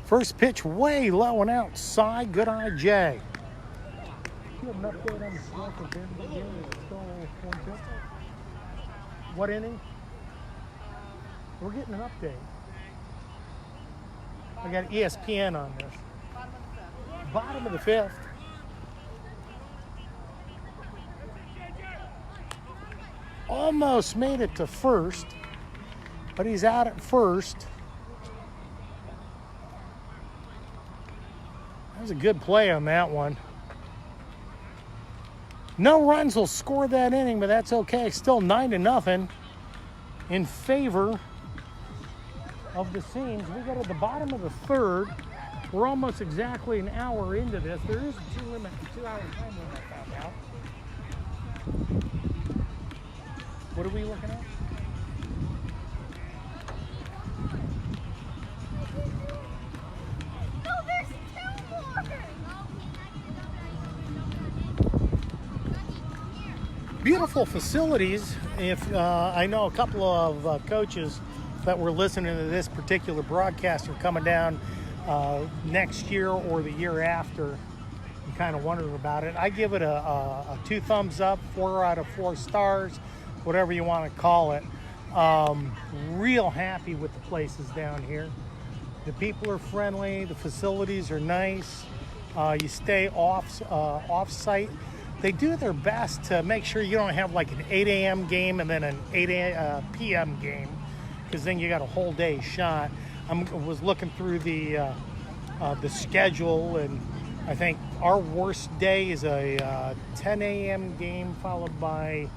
First pitch way low and outside. Good eye, Jay. Do you have an update on the score for Vanderbilt game? Is it still 1-2? What inning? We're getting an update. I got ESPN on this. Bottom of the 5th. Almost made it to first, but he's out at first. That was a good play on that one. No runs will score that inning, but that's okay. Still 9-0 in favor of the Scenes. We got at the bottom of the 3rd. We're almost exactly an hour into this. There is a 2-hour time limit I found out. What are we looking at? No, there's 2 more! Beautiful facilities. If I know a couple of coaches that were listening to this particular broadcast are coming down next year or the year after and kind of wondering about it. I give it a 2 thumbs up, 4 out of 4 stars, whatever you want to call it. Real happy with the places down here. The people are friendly. The facilities are nice. You stay off-site. They do their best to make sure you don't have like an 8 a.m. game and then an 8 p.m. game, because then you got a whole day shot. I was looking through the schedule, and I think our worst day is a 10 a.m. game followed by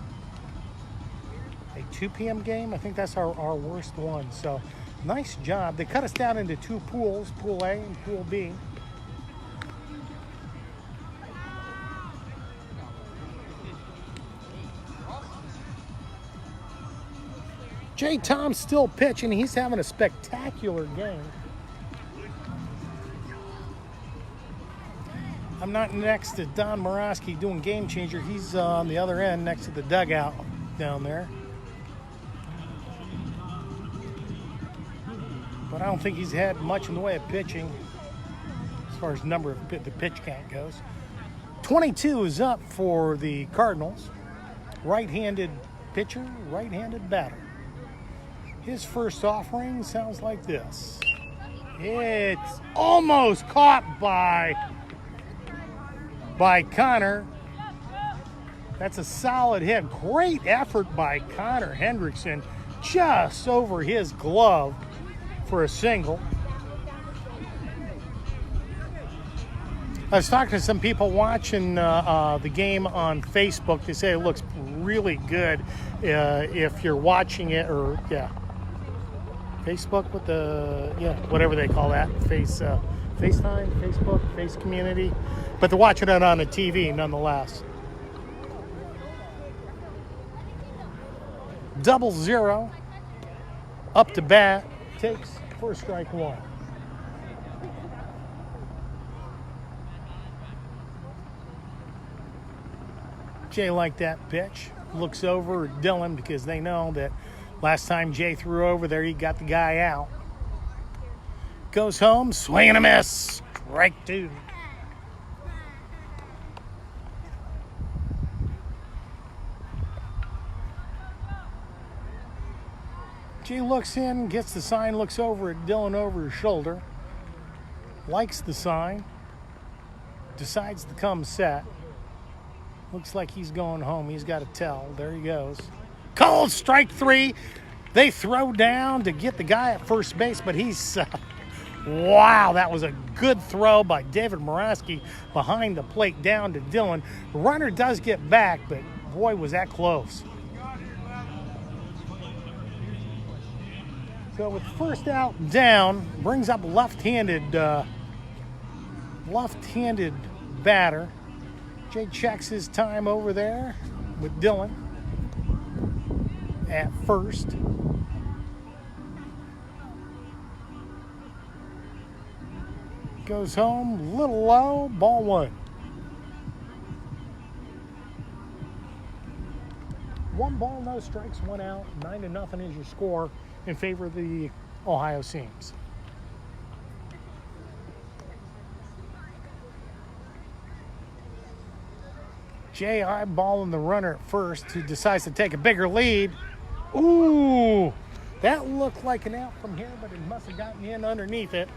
a 2 p.m. game. I think that's our worst one. So nice job. They cut us down into 2 pools, Pool A and Pool B. Jay Tom's still pitching. He's having a spectacular game. I'm not next to Don Morosky doing Game Changer. He's on the other end next to the dugout down there. But I don't think he's had much in the way of pitching as far as number of the pitch count goes. 22 is up for the Cardinals. Right-handed pitcher, right-handed batter. His first offering sounds like this. It's almost caught by Connor. That's a solid hit. Great effort by Connor Hendrickson, just over his glove for a single. I was talking to some people watching the game on Facebook. They say it looks really good if you're watching it, or Facebook with the whatever they call that, FaceTime, Facebook, Face Community, but they're watching it on a TV nonetheless. 0-0, up to bat, takes for strike 1. Jay liked that pitch. Looks over at Dylan because they know that last time Jay threw over there, he got the guy out. Goes home, swing and a miss. Strike 2. Jay looks in, gets the sign, looks over at Dylan over his shoulder, likes the sign, decides to come set. Looks like he's going home. He's got a tell. There he goes. Called strike 3. They throw down to get the guy at first base, but he's... wow, that was a good throw by David Moraski behind the plate down to Dylan. The runner does get back, but boy, was that close. So with first out down, brings up left-handed batter. Jay checks his time over there with Dylan at first. Goes home, little low, ball 1. 1 ball, no strikes, 1 out. 9-0 is your score in favor of the Ohio Seams. Jay eyeballing the runner at first, who decides to take a bigger lead. Ooh, that looked like an out from here, but it must have gotten in underneath it.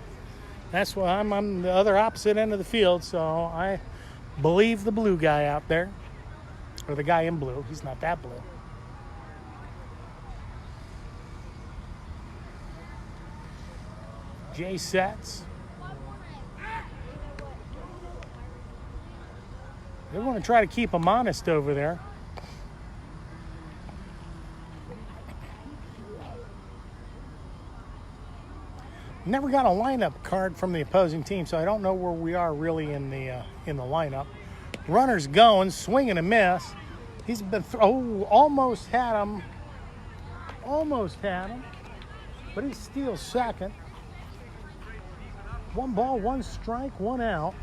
That's why I'm on the other opposite end of the field, so I believe the blue guy out there, or the guy in blue. He's not that blue. Jay sets. They're going to try to keep him honest over there. Never got a lineup card from the opposing team, so I don't know where we are really in the lineup. Runner's going, swing and a miss. He's been almost had him, but he steals second. 1 ball, 1 strike, 1 out.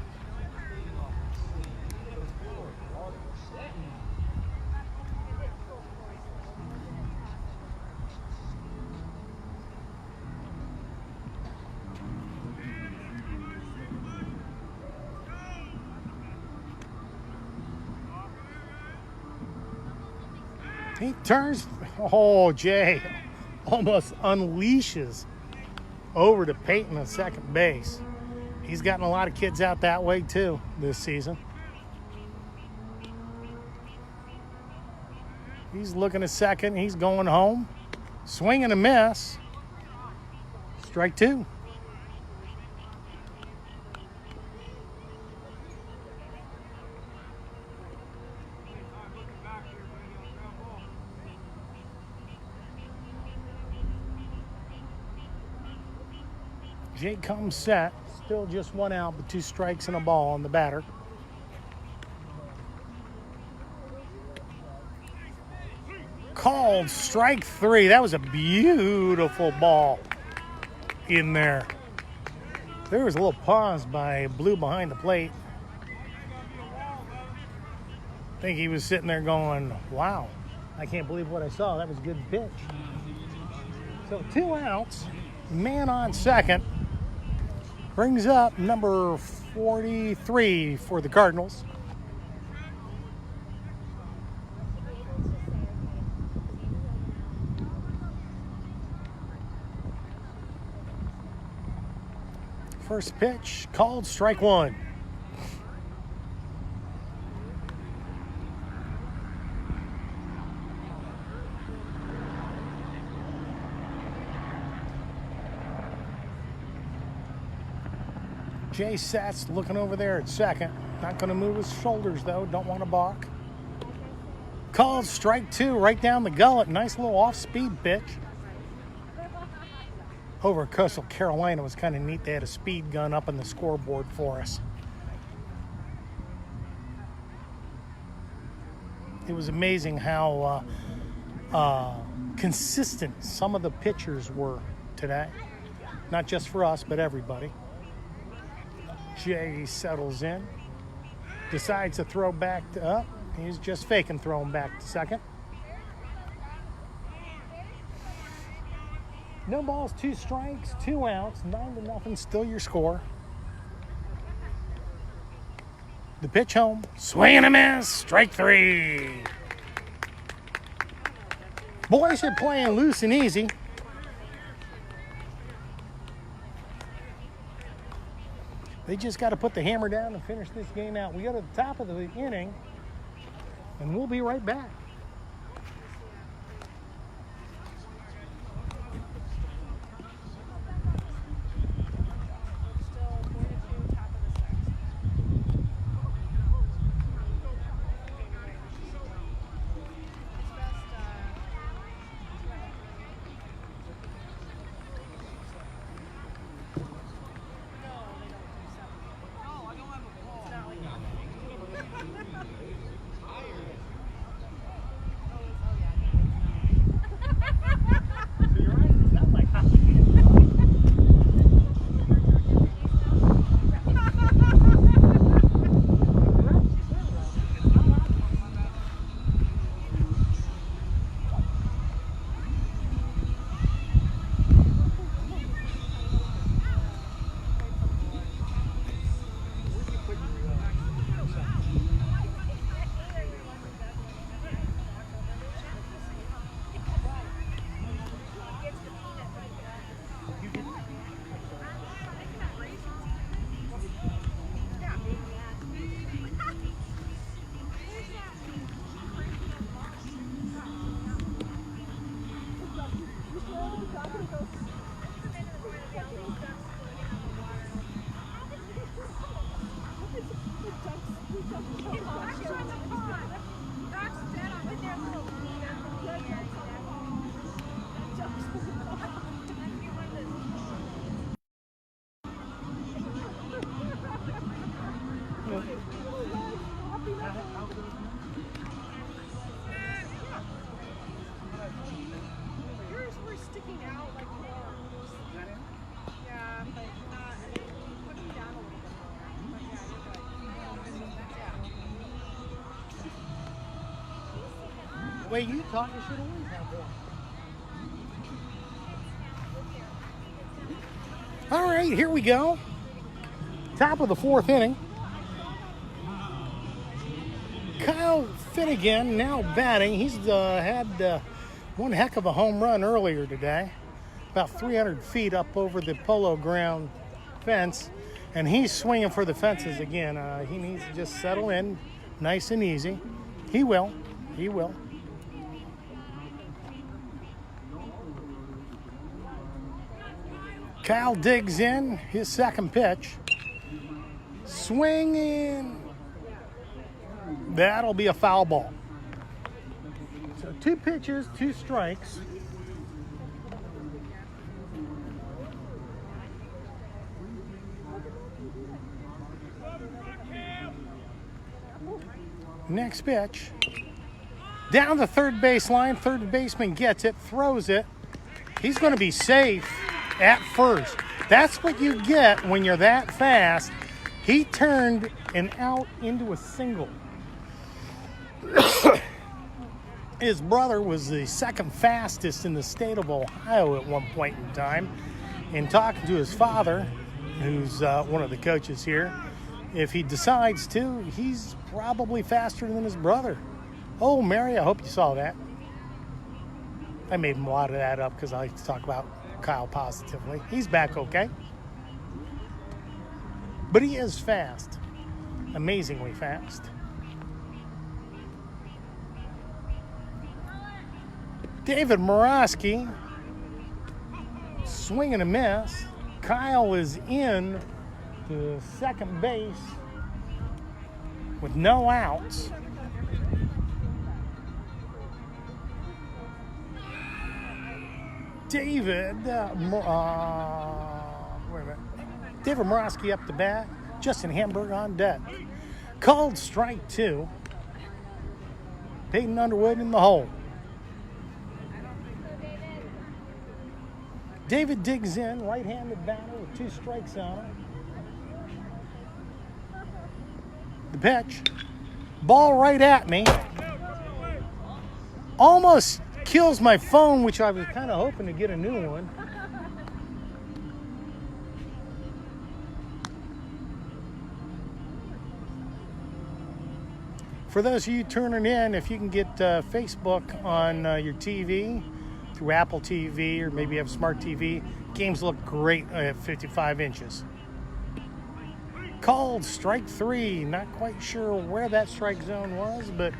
He turns, Jay almost unleashes over to Peyton at second base. He's gotten a lot of kids out that way too this season. He's looking at second, he's going home. Swing and a miss. Strike 2. Jake comes set, still just 1 out, but 2 strikes and a ball on the batter. Called strike 3. That was a beautiful ball in there. There was a little pause by Blue behind the plate. I think he was sitting there going, wow, I can't believe what I saw. That was a good pitch. So 2 outs, man on second. Brings up number 43 for the Cardinals. First pitch, called strike 1. Jay Satz looking over there at second. Not going to move his shoulders, though. Don't want to balk. Called strike 2 right down the gullet. Nice little off-speed pitch. Over at Coastal Carolina was kind of neat. They had a speed gun up on the scoreboard for us. It was amazing how consistent some of the pitchers were today. Not just for us, but everybody. Jay settles in, decides to throw back to up. He's just faking throwing back to second. No balls, 2 strikes, 2 outs, 9-0, still your score. The pitch home, swing and a miss, strike 3. Boys are playing loose and easy. They just got to put the hammer down and finish this game out. We go to the top of the inning, and we'll be right back. Yours were sticking out like worms. Yeah, but not. I mean, put them down a little bit more. But yeah, you're good. The way you thought you should have won that one. All right, here we go. Top of the fourth inning. Kyle Finnegan now batting. He's had one heck of a home run earlier today, about 300 feet up over the Polo Ground fence, and he's swinging for the fences again. He needs to just settle in nice and easy. He will. He will. Kyle digs in his second pitch. Swinging. That'll be a foul ball. So 2 pitches, 2 strikes. Next pitch. Down the third base line. Third baseman gets it, throws it. He's going to be safe at first. That's what you get when you're that fast. He turned an out into a single. His brother was the second fastest in the state of Ohio at one point in time. And talking to his father, who's one of the coaches here, if he decides to, he's probably faster than his brother. Oh, Mary, I hope you saw that. I made a lot of that up because I like to talk about Kyle positively. He's back okay. But he is fast. Amazingly fast. David Morosky, swing and a miss. Kyle is in to second base with no outs. David Morosky up to bat. Justin Hamburg on deck. Called strike 2. Peyton Underwood in the hole. David digs in, right-handed batter with 2 strikes on him. The pitch. Ball right at me. Almost kills my phone, which I was kind of hoping to get a new one. For those of you tuning in, if you can get Facebook on your TV, through Apple TV, or maybe you have a smart TV, games look great at 55 inches. called strike 3. Not quite sure where that strike zone was, but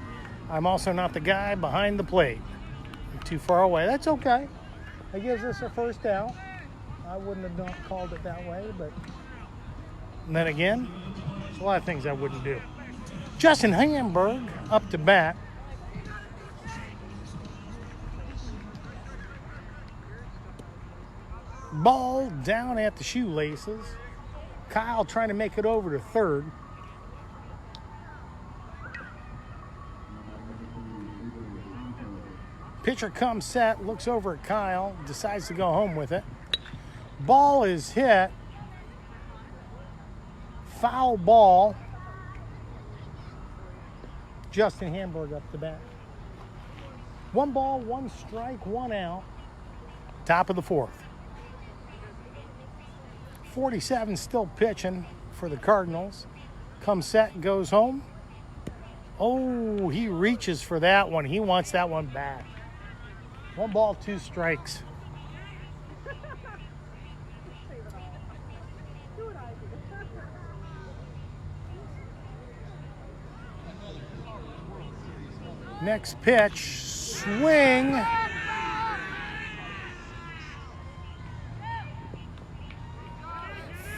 I'm also not the guy behind the plate. I'm too far away. That's okay. That gives us a first out. I wouldn't have not called it that way, but then again, there's a lot of things I wouldn't do. Justin Hamburg up to bat. Ball down at the shoelaces. Kyle trying to make it over to third. Pitcher comes set, looks over at Kyle, decides to go home with it. Ball is hit. Foul ball. Justin Hamburg up the bat. 1 ball, 1 strike, 1 out. Top of the 4th. 47 still pitching for the Cardinals. Comes set, goes home. Oh, he reaches for that one. He wants that one back. 1 ball, 2 strikes. Next pitch, swing.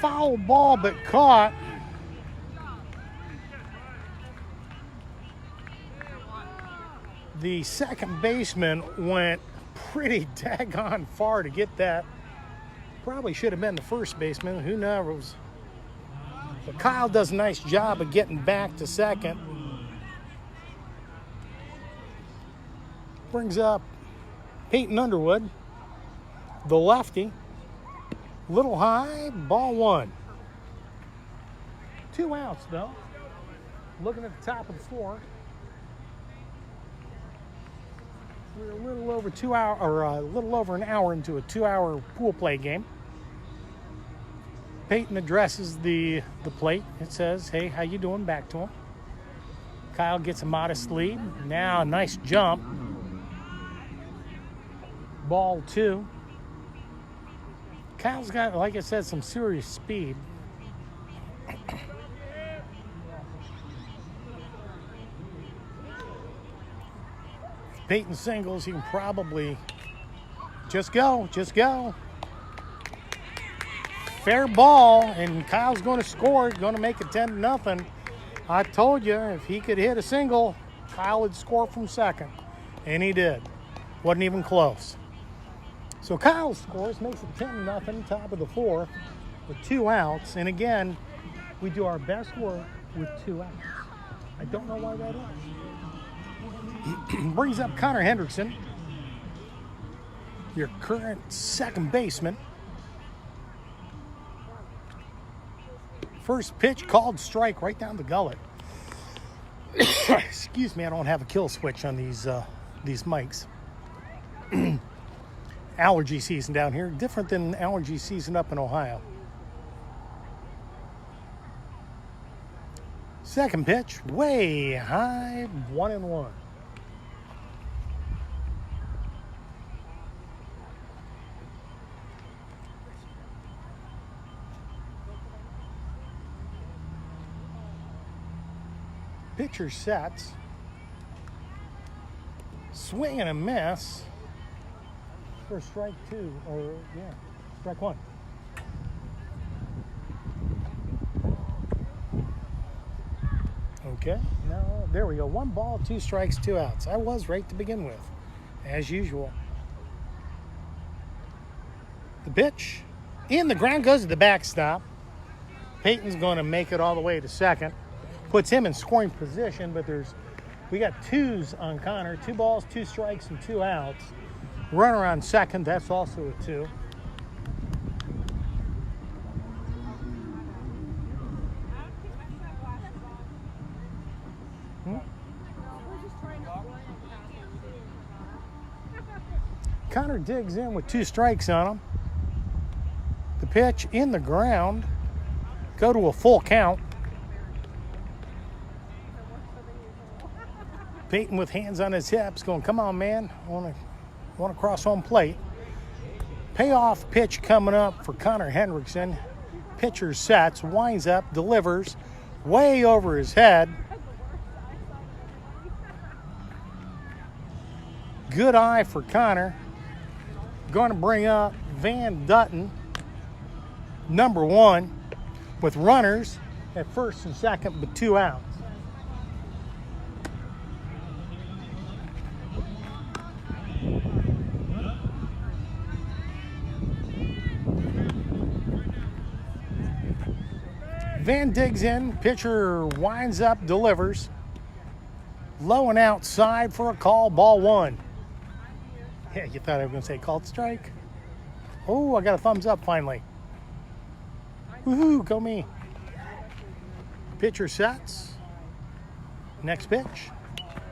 Foul ball, but caught. The second baseman went pretty daggone far to get that. Probably should have been the first baseman. Who knows? But Kyle does a nice job of getting back to second. Brings up Peyton Underwood, the lefty. Little high, ball 1. 2 outs though. Looking at the top of the 4th. We're a little over 2 hour, or a little over an hour into a 2-hour pool play game. Peyton addresses the plate. It says, "Hey, how you doing?" Back to him. Kyle gets a modest lead. Now a nice jump. Ball 2. Kyle's got, like I said, some serious speed. Peyton singles, he can probably just go. Fair ball, and Kyle's going to score. He's going to make it 10-0. I told you, if he could hit a single, Kyle would score from second, and he did. Wasn't even close. So Kyle scores, makes it 10-0, top of the 4th, with 2 outs. And again, we do our best work with 2 outs. I don't know why that is. Brings up Connor Hendrickson, your current second baseman. First pitch called strike right down the gullet. Excuse me, I don't have a kill switch on these mics. Allergy season down here, different than allergy season up in Ohio. Second pitch, way high, 1-1. Pitcher sets. Swing and a miss. For strike 2, or strike 1. Okay, now there we go. 1 ball, 2 strikes, 2 outs. I was right to begin with, as usual. The pitch in the ground goes to the backstop. Peyton's going to make it all the way to second. Puts him in scoring position, but we got 2s on Connor. 2 balls, 2 strikes, and 2 outs. Runner on second, that's also a 2. Connor digs in with 2 strikes on him. The pitch in the ground. Go to a full count. Peyton with hands on his hips going, "Come on, man. I want to cross home plate." Payoff pitch coming up for Connor Hendrickson. Pitcher sets, winds up, delivers, way over his head. Good eye for Connor. Going to bring up Van Dutton, number 1, with runners at first and second, but 2 outs. Van digs in, pitcher winds up, delivers. Low and outside for a call, ball 1. Yeah, you thought I was going to say called strike. Oh, I got a thumbs up finally. Woohoo, go me. Pitcher sets. Next pitch.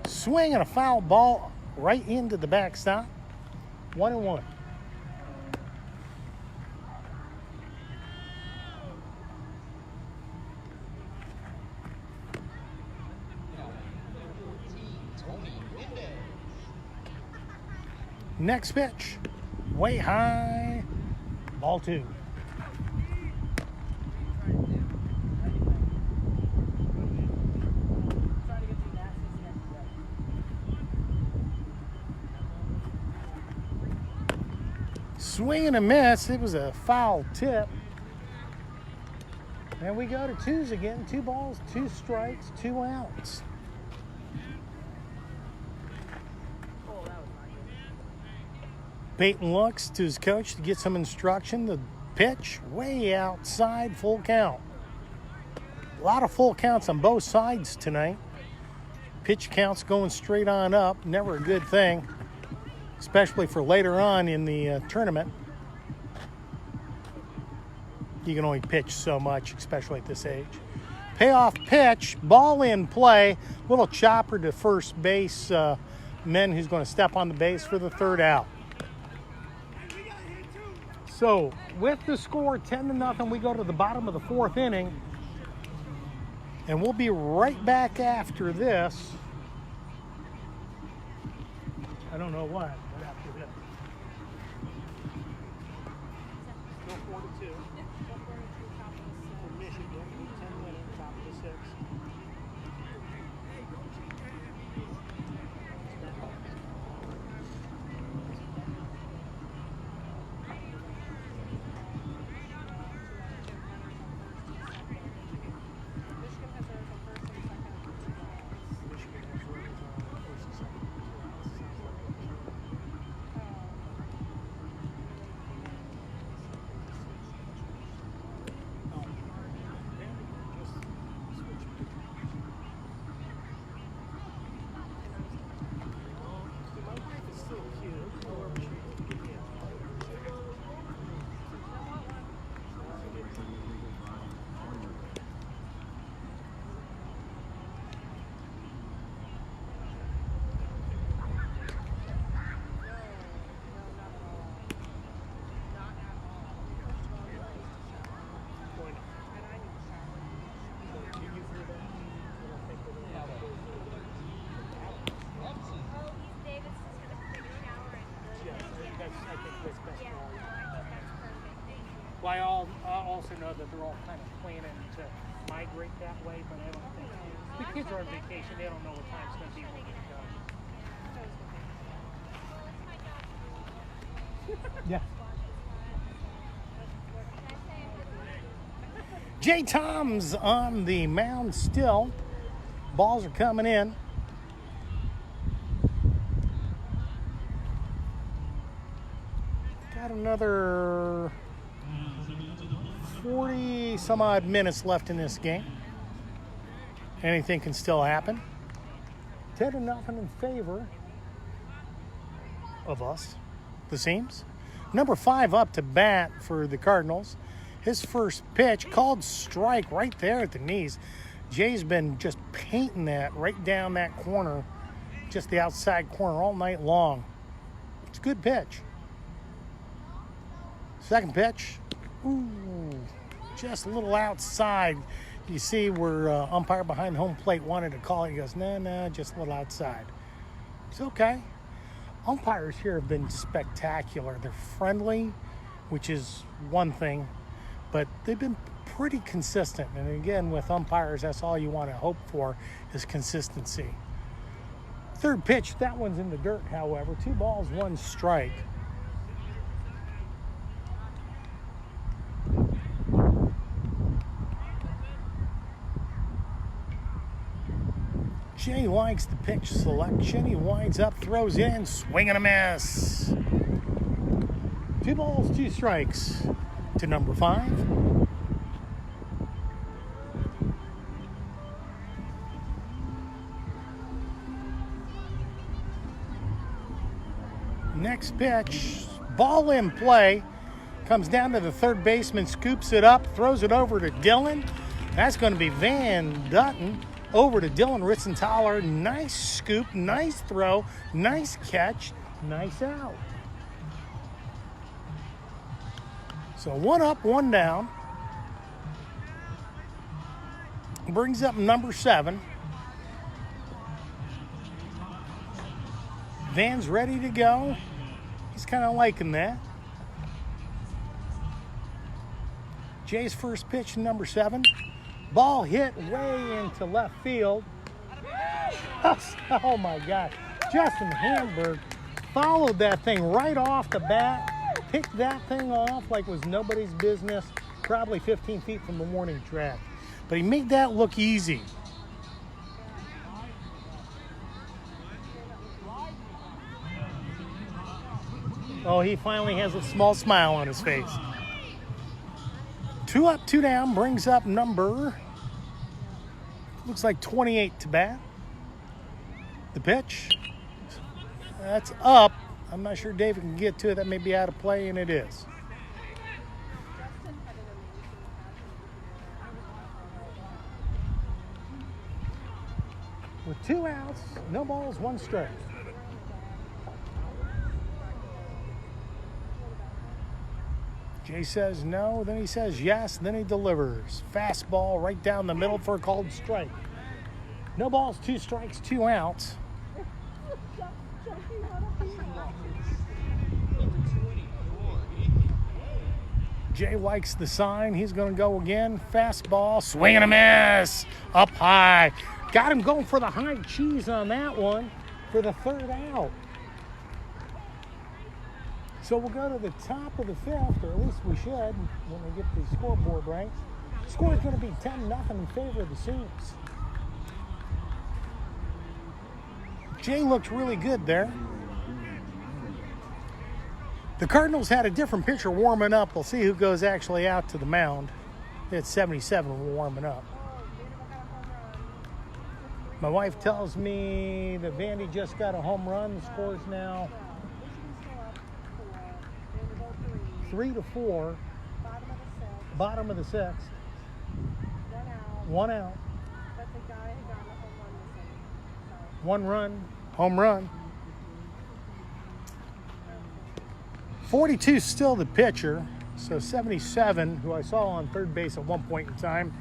Swing and a foul ball right into the backstop. 1-1. Next pitch, way high, ball 2. Swing and a miss. It was a foul tip. And we go to 2s again. 2 balls, 2 strikes, 2 outs. Peyton looks to his coach to get some instruction. The pitch, way outside, full count. A lot of full counts on both sides tonight. Pitch counts going straight on up. Never a good thing, especially for later on in the tournament. You can only pitch so much, especially at this age. Payoff pitch, ball in play. Little chopper to first base men who's going to step on the base for the 3rd out. So, with the score 10-0, we go to the bottom of the 4th inning. And we'll be right back after this. I don't know what, but after this. Still 4-2. For Michigan, 10 minutes, top of the 6th. Well, I also know that they're all kind of planning to migrate that way, but I don't think the kids are on vacation. They don't know what time it's going to be when they go. Yeah. Jay Tom's on the mound still. Balls are coming in. Got another 40 some odd minutes left in this game. Anything can still happen. 10-0 in favor of us, the Seams. Number 5 up to bat for the Cardinals. His first pitch called strike right there at the knees. Jay's been just painting that right down that corner, just the outside corner all night long. It's a good pitch. Second pitch, ooh, just a little outside. You see where umpire behind home plate wanted to call it. He goes, no, just a little outside. It's okay. Umpires here have been spectacular. They're friendly, which is one thing, but they've been pretty consistent. And again, with umpires, that's all you want to hope for is consistency. Third pitch, that one's in the dirt, however. 2 balls, 1 strike. Jay likes the pitch selection. He winds up, throws in, swing and a miss. 2 balls, 2 strikes to number 5. Next pitch, ball in play. Comes down to the third baseman, scoops it up, throws it over to Dylan. That's going to be Van Dutton. Over to Dylan Ritzenthaler. Nice scoop, nice throw, nice catch, nice out. So 1 up, 1 down. Brings up number 7. Van's ready to go. He's kind of liking that. Jay's first pitch, number 7. Ball hit way into left field. Oh my God. Justin Hamburg followed that thing right off the bat, picked that thing off like it was nobody's business, probably 15 feet from the warning track. But he made that look easy. Oh, he finally has a small smile on his face. 2 up, 2 down, brings up number, looks like 28 to bat. The pitch, that's up. I'm not sure David can get to it. That may be out of play, and it is. With 2 outs, no balls, 1 strike. Jay says no, then he says yes, then he delivers. Fastball right down the middle for a called strike. No balls, 2 strikes, 2 outs. Jay likes the sign. He's going to go again. Fastball, swing and a miss. Up high. Got him going for the high cheese on that one for the 3rd out. So we'll go to the top of the 5th, or at least we should, when we get the scoreboard right. Score's going to be 10-0 in favor of the Sooners. Jay looked really good there. The Cardinals had a different pitcher warming up. We'll see who goes actually out to the mound. It's 77 warming up. My wife tells me that Vandy just got a home run. The score's now 3-4. Bottom of the 6th. 1 out. But the guy had gotten a home run this inning. So. 1 run. Home run. 42 still the pitcher. So 77, who I saw on third base at one point in time,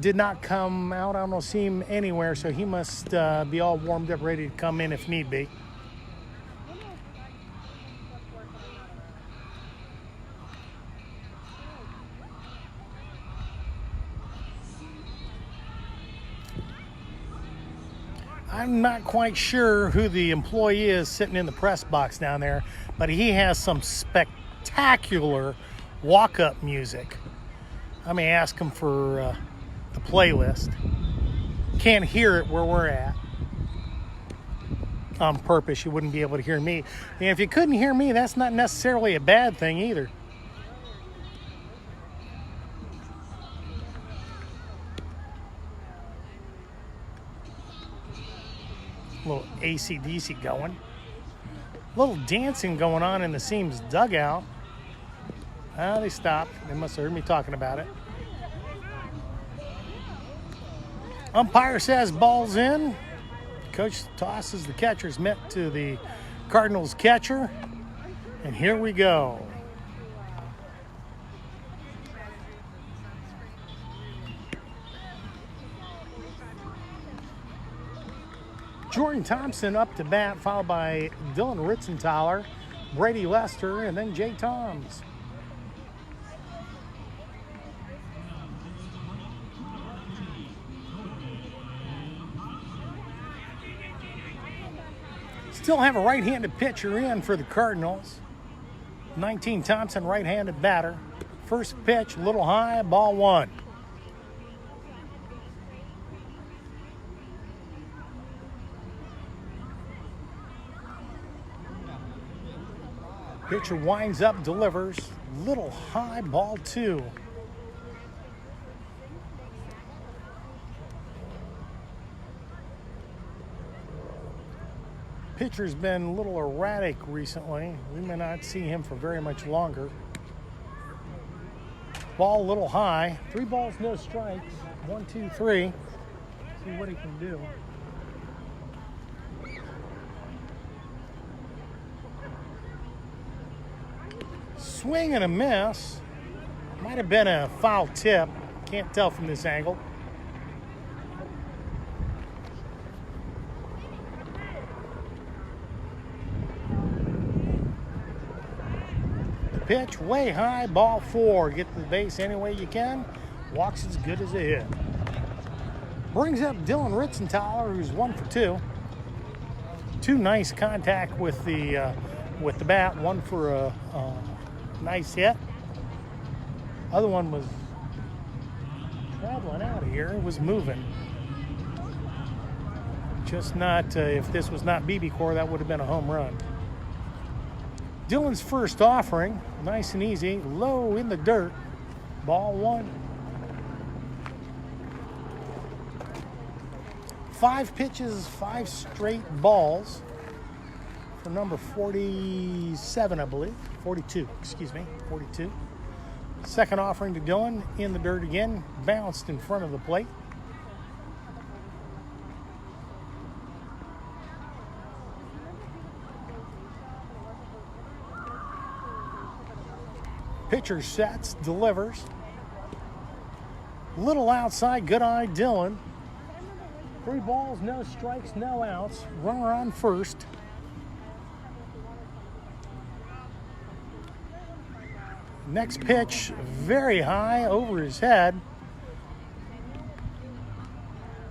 did not come out. I don't see him anywhere, so he must be all warmed up, ready to come in if need be. I'm not quite sure who the employee is sitting in the press box down there, but he has some spectacular walk-up music. I may ask him for the playlist. Can't hear it where we're at. On purpose, you wouldn't be able to hear me. And if you couldn't hear me, that's not necessarily a bad thing either. A little AC/DC going. A little dancing going on in the Seams dugout. They stopped. They must have heard me talking about it. Umpire says ball's in. Coach tosses the catcher's mitt to the Cardinals catcher. And here we go. Jordan Thompson up to bat, followed by Dylan Ritzenthaler, Brady Lester, and then Jay Toms. Still have a right-handed pitcher in for the Cardinals. 19 Thompson, right-handed batter. First pitch, a little high, ball one. Pitcher winds up, delivers, little high, ball two. Pitcher's been a little erratic recently. We may not see him for very much longer. Ball a little high. 3 balls, no strikes. 1, 2, 3. See what he can do. Swing and a miss. Might have been a foul tip. Can't tell from this angle. Pitch way high, ball 4. Get to the base any way you can. Walks as good as a hit. Brings up Dylan Ritzenthaler, who's 1 for 2. 2 nice contact with the bat. 1 for a nice hit. Other one was traveling out of here. It was moving. Just not. If this was not BB-Core, that would have been a home run. Dylan's first offering, nice and easy, low in the dirt, ball 1. 5 pitches, 5 straight balls for number 47, I believe. 42, excuse me, 42. Second offering to Dylan, in the dirt again, bounced in front of the plate. Pitcher sets, delivers. Little outside, good eye, Dylan. 3 balls, no strikes, no outs. Runner on first. Next pitch, very high over his head.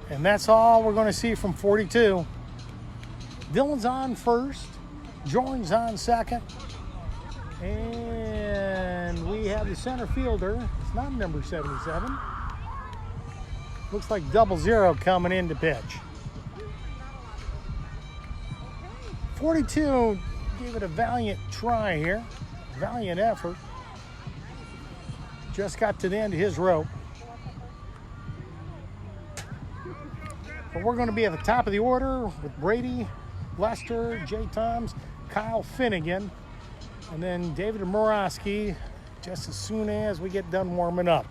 And that's all we're going to see from 42. Dylan's on first. Jordan's on second. And we have the center fielder. It's not number 77. Looks like 00 coming in to pitch. 42 gave it a valiant try here. Valiant effort. Just got to the end of his rope. But we're going to be at the top of the order with Brady Lester, Jay Toms, Kyle Finnegan, and then David Morosky just as soon as we get done warming up.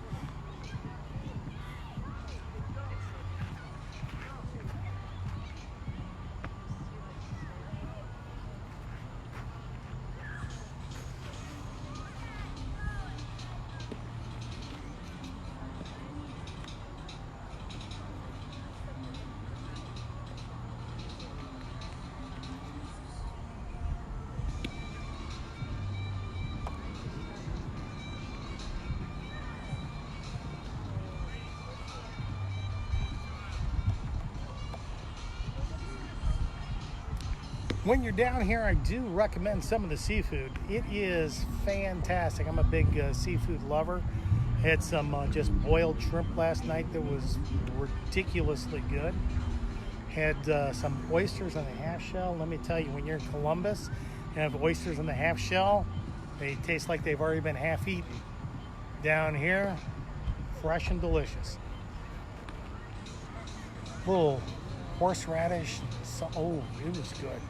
When you're down here, I do recommend some of the seafood. It is fantastic. I'm a big seafood lover. Had some just boiled shrimp last night that was ridiculously good. Had some oysters on the half shell. Let me tell you, when you're in Columbus and have oysters on the half shell, they taste like they've already been half eaten. Down here, fresh and delicious. Little horseradish. Oh, it was good.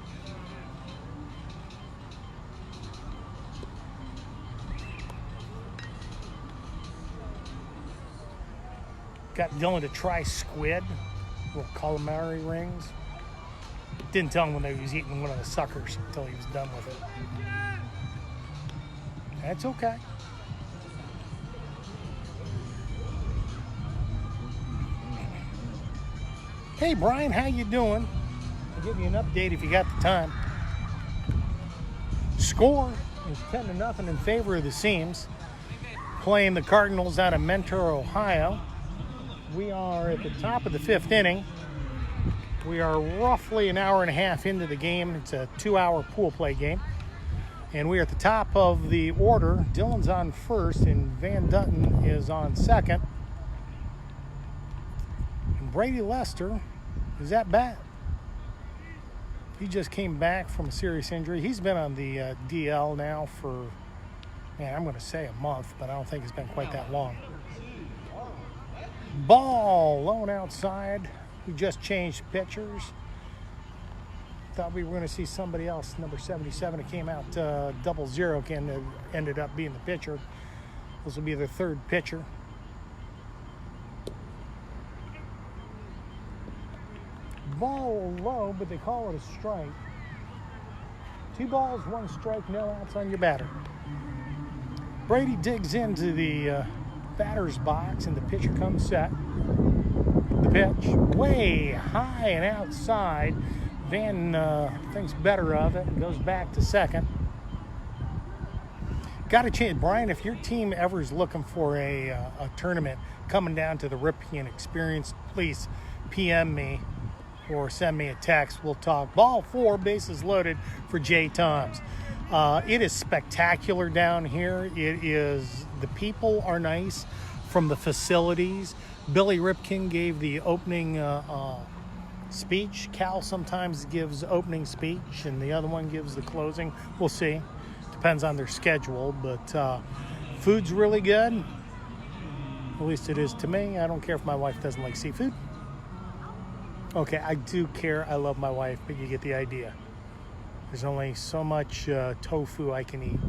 Got Dylan to try squid, little calamari rings. Didn't tell him when he was eating one of the suckers until he was done with it. That's okay. Hey Brian, how you doing? I'll give you an update if you got the time. Score is 10-0 in favor of the Seams. Playing the Cardinals out of Mentor, Ohio. We are at the top of the 5th inning. We are roughly an hour and a half into the game. It's a 2-hour pool play game. And we are at the top of the order. Dylan's on first and Van Dutton is on second. And Brady Lester is at bat. He just came back from a serious injury. He's been on the DL now for, man, I'm going to say a month, but I don't think it's been quite that long. Ball low and outside. We just changed pitchers. Thought we were going to see somebody else, number 77. It came out 00, ended up being the pitcher. This will be their third pitcher. Ball low, but they call it a strike. 2 balls, 1 strike, no outs on your batter. Brady digs into the batter's box, and the pitcher comes set. The pitch, way high and outside. Van thinks better of it and goes back to second. Got to change, Brian, if your team ever is looking for a tournament coming down to the Ripken Experience, please PM me or send me a text. We'll talk. Ball 4, bases loaded for Jay Toms. It is spectacular down here. It is, the people are nice from the facilities. Billy Ripken gave the opening speech. Cal sometimes gives opening speech and the other one gives the closing. We'll see. Depends on their schedule, but food's really good. At least it is to me. I don't care if my wife doesn't like seafood. Okay, I do care. I love my wife, but you get the idea. There's only so much tofu I can eat.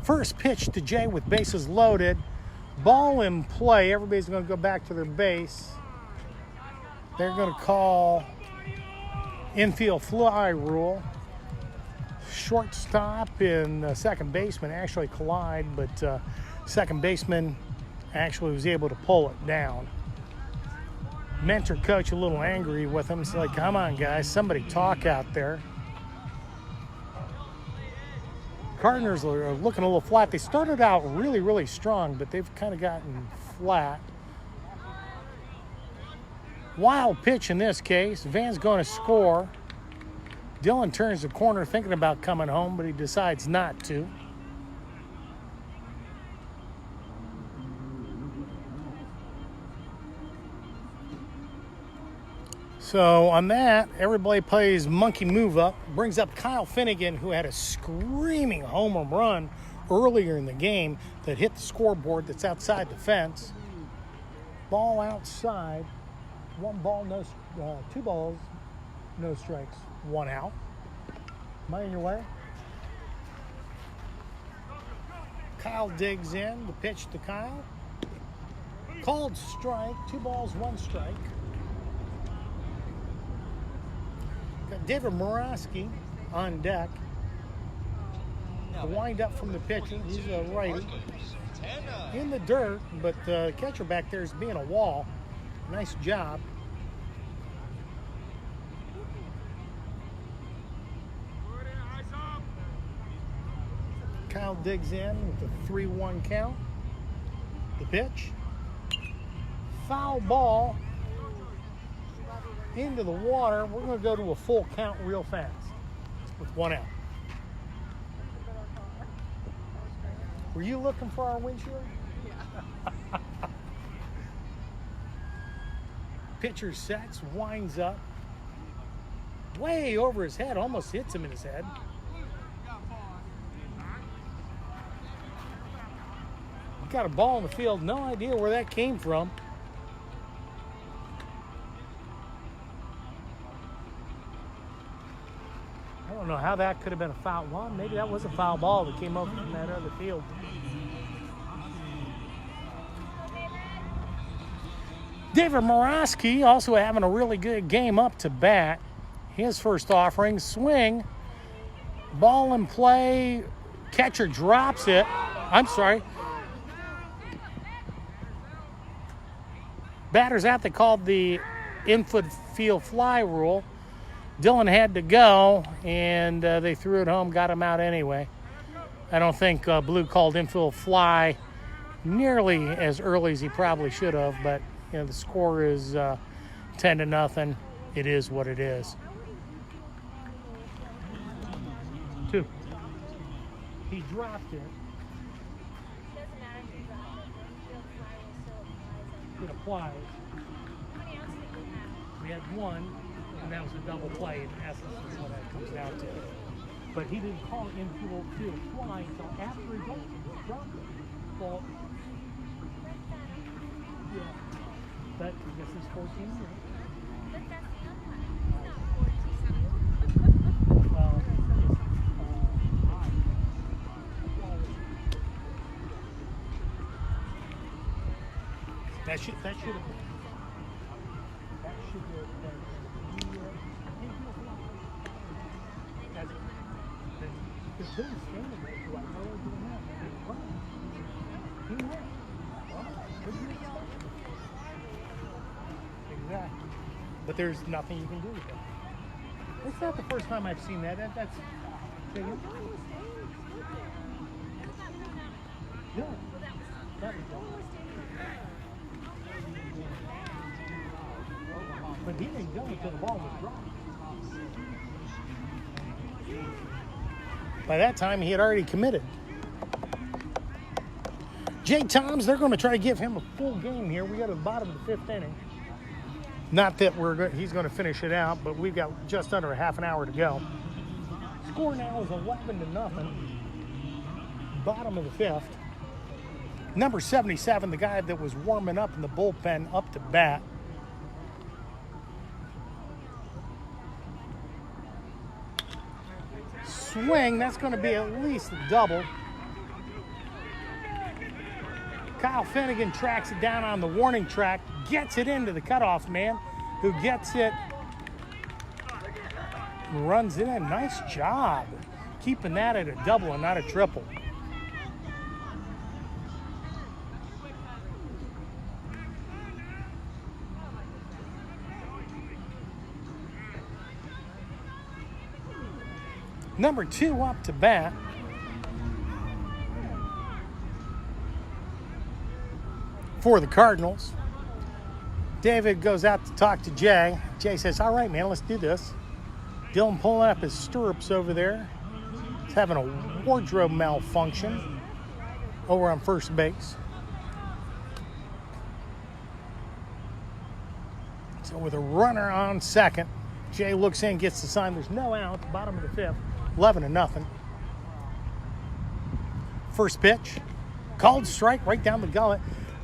First pitch to Jay with bases loaded. Ball in play. Everybody's going to go back to their base. They're going to call infield fly rule. Shortstop and second baseman actually collide, but second baseman actually was able to pull it down. Mentor coach a little angry with him. He's like, come on, guys, somebody talk out there. Cardinals are looking a little flat. They started out really, really strong, but they've kind of gotten flat. Wild pitch in this case. Van's going to score. Dylan turns the corner thinking about coming home, but he decides not to. So on that, everybody plays monkey move up. Brings up Kyle Finnegan, who had a screaming home run earlier in the game that hit the scoreboard that's outside the fence. Ball outside. 1 ball, 2 balls, no strikes, 1 out. Am I in your way? Kyle digs in. The pitch to Kyle. Called strike. 2 balls, 1 strike. Got David Morosky on deck. The wind up from the pitcher. He's a righty. In the dirt, but the catcher back there is being a wall. Nice job. Kyle digs in with a 3-1 count. The pitch. Foul ball into the water. We're going to go to a full count real fast with 1 out. Were you looking for our windshield? Yeah. Pitcher sets, winds up. Way over his head, almost hits him in his head. Got a ball in the field, no idea where that came from. I don't know how that could have been a foul. Well, maybe that was a foul ball that came over from that other field. David Morosky also having a really good game up to bat. His first offering, swing, ball in play, catcher drops it. I'm sorry. Batter's out. They called the infield fly rule. Dylan had to go, and they threw it home, got him out anyway. I don't think Blue called infield fly nearly as early as he probably should have, but you know the score is 10-0. it is what it is. 2. He dropped it. Doesn't matter if you drop it. The infield fly will still applies. It applies. How many outs did you have? We had 1, and that was a double play. In essence, is what that comes down to. But he didn't call it infield fly until after he dropped it. Well, yeah. But I guess it's 14. But that's the umpire. It's not 14. Well, that should have been. That should have been. Because Billy's standing there, so I know he's doing that. He went. Exactly. But there's nothing you can do with it. It's not the first time I've seen that. That's. Yeah. That was all. But he didn't go until the ball was dropped. By that time, he had already committed. Jay Toms, they're going to try to give him a full game here. We got to the bottom of the 5th inning. Not that he's going to finish it out, but we've got just under a half an hour to go. Score now is 11-0. Bottom of the 5th. Number 77, the guy that was warming up in the bullpen, up to bat. Swing, that's going to be at least a double. Kyle Finnegan tracks it down on the warning track, gets it into the cutoff man, who gets it, runs it in. Nice job keeping that at a double and not a triple. Number 2 up to bat. For the Cardinals. David goes out to talk to Jay. Jay says, all right, man, let's do this. Dylan pulling up his stirrups over there. He's having a wardrobe malfunction over on first base. So with a runner on second, Jay looks in, gets the sign. There's no out. Bottom of the 5th. 11-0. First pitch. Called strike right down the gullet.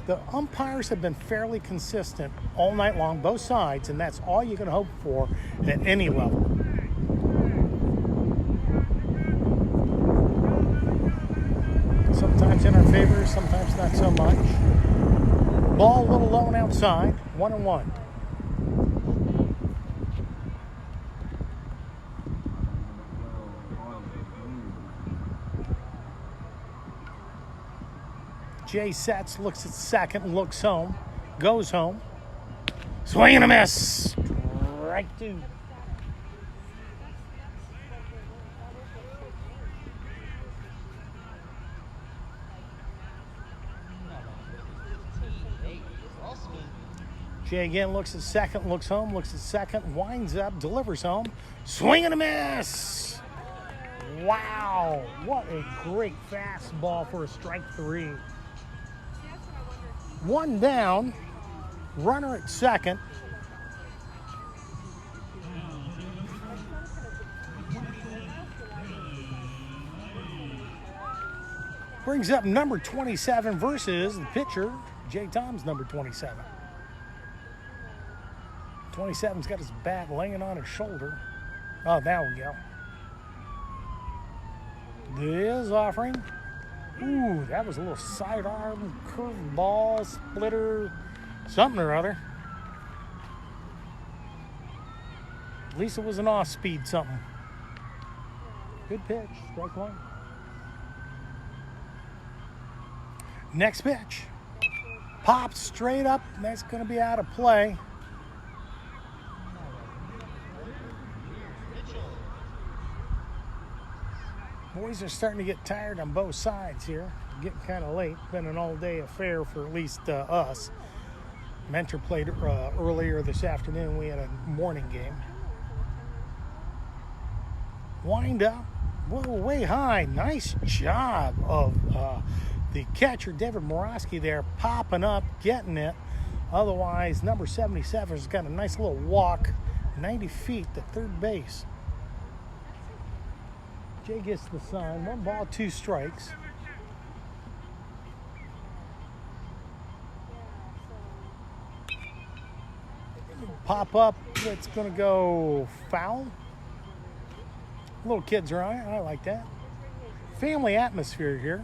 The umpires have been fairly consistent all night long, both sides, and that's all you can hope for at any level. Sometimes in our favor, sometimes not so much. Ball a little low and outside. 1-1. Jay sets, looks at second, looks home, goes home. Swing and a miss. Strike 2. Jay again looks at second, looks home, looks at second, winds up, delivers home. Swing and a miss. Wow, what a great fastball for a strike 3. 1 down, runner at second. Brings up number 27 versus the pitcher, Jay Toms, number 27. 27's got his bat laying on his shoulder. Oh, there we go. This offering. Ooh, that was a little sidearm, curved ball, splitter, something or other. At least it was an off-speed something. Good pitch, strike 1. Next pitch. Pops straight up, and that's going to be out of play. Boys are starting to get tired on both sides here. Getting kind of late. Been an all-day affair for at least us. Mentor played earlier this afternoon. We had a morning game. Wind up. Whoa, way high. Nice job of the catcher, David Morosky, there, popping up, getting it. Otherwise, number 77 has got a nice little walk, 90 feet to third base. Jay gets the sign. 1 ball, 2 strikes. Pop up. It's going to go foul. Little kids are on it. I like that. Family atmosphere here.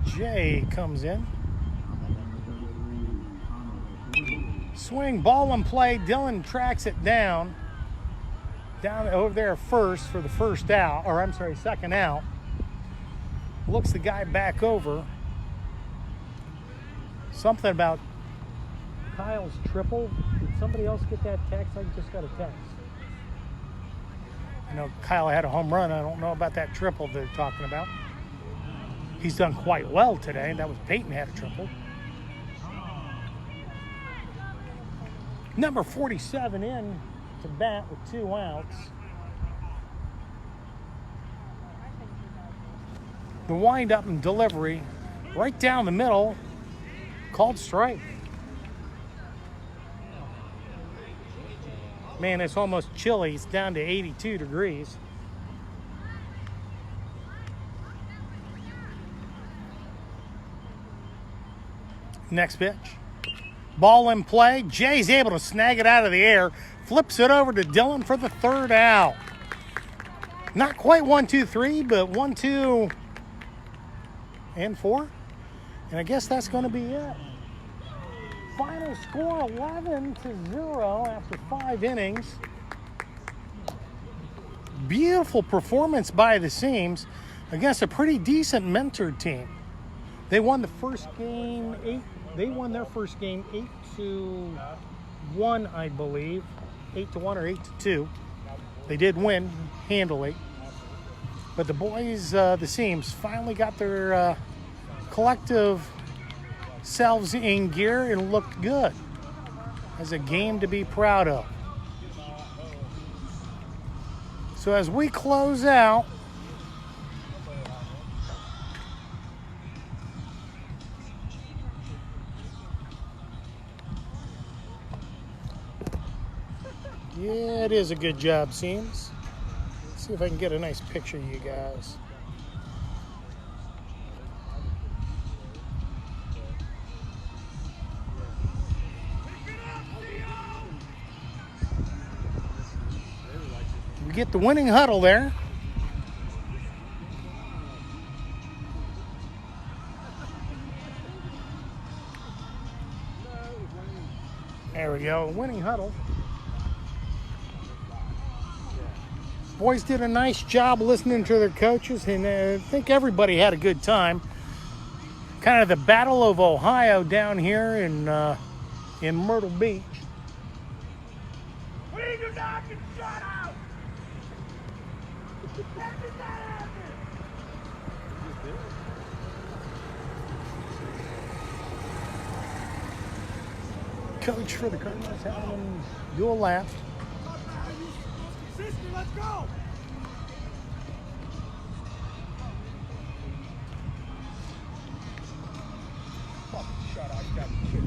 Jay comes in. Swing, ball in play. Dylan tracks it down. Down over there first for the first out, or I'm sorry, second out. Looks the guy back over. Something about Kyle's triple. Did somebody else get that text? I just got a text. I know Kyle had a home run. I don't know about that triple they're talking about. He's done quite well today. That was Peyton had a triple. Number 47 in to bat with 2 outs. The windup and delivery right down the middle, called strike. Man, it's almost chilly. It's down to 82 degrees. Next pitch. Ball in play. Jay's able to snag it out of the air. Flips it over to Dylan for the third out. Not quite 1, 2, 3, but 1, 2, and 4. And I guess that's going to be it. Final score 11-0 after 5 innings. Beautiful performance by the Seams against a pretty decent Mentor team. They won the first game 8. They won their first game 8-1, I believe. 8-1 or 8-2. They did win handily. But the boys, the Seams, finally got their collective selves in gear and looked good. As a game to be proud of. So as we close out, yeah, it is a good job, Seams. Let's see if I can get a nice picture of you guys. We get the winning huddle there. There we go, winning huddle. Boys did a nice job listening to their coaches, and I think everybody had a good time. Kind of the Battle of Ohio down here in Myrtle Beach. We do not get shut out! That did not happen! Coach for the Cardinals having them do a laugh. Sister, let's go! Shut up, you got shit.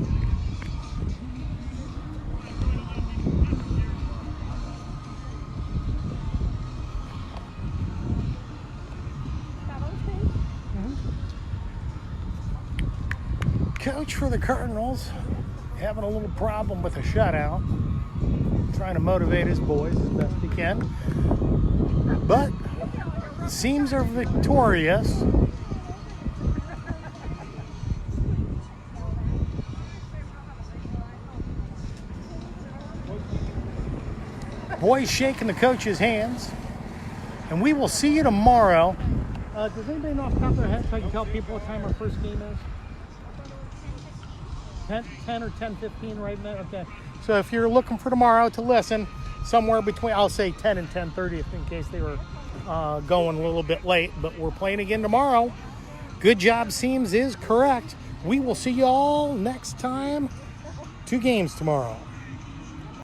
Coach for the Cardinals having a little problem with a shutout. Trying to motivate his boys as best he can. But Seams are victorious. Boys shaking the coach's hands. And we will see you tomorrow. Does anybody know off the top of their head so I can tell people what time our first game is? 10 or 10:15 right now? Okay. So if you're looking for tomorrow to listen, somewhere between, I'll say 10 and 10:30 in case they were going a little bit late. But we're playing again tomorrow. Good job, Seams is correct. We will see you all next time. 2 games tomorrow.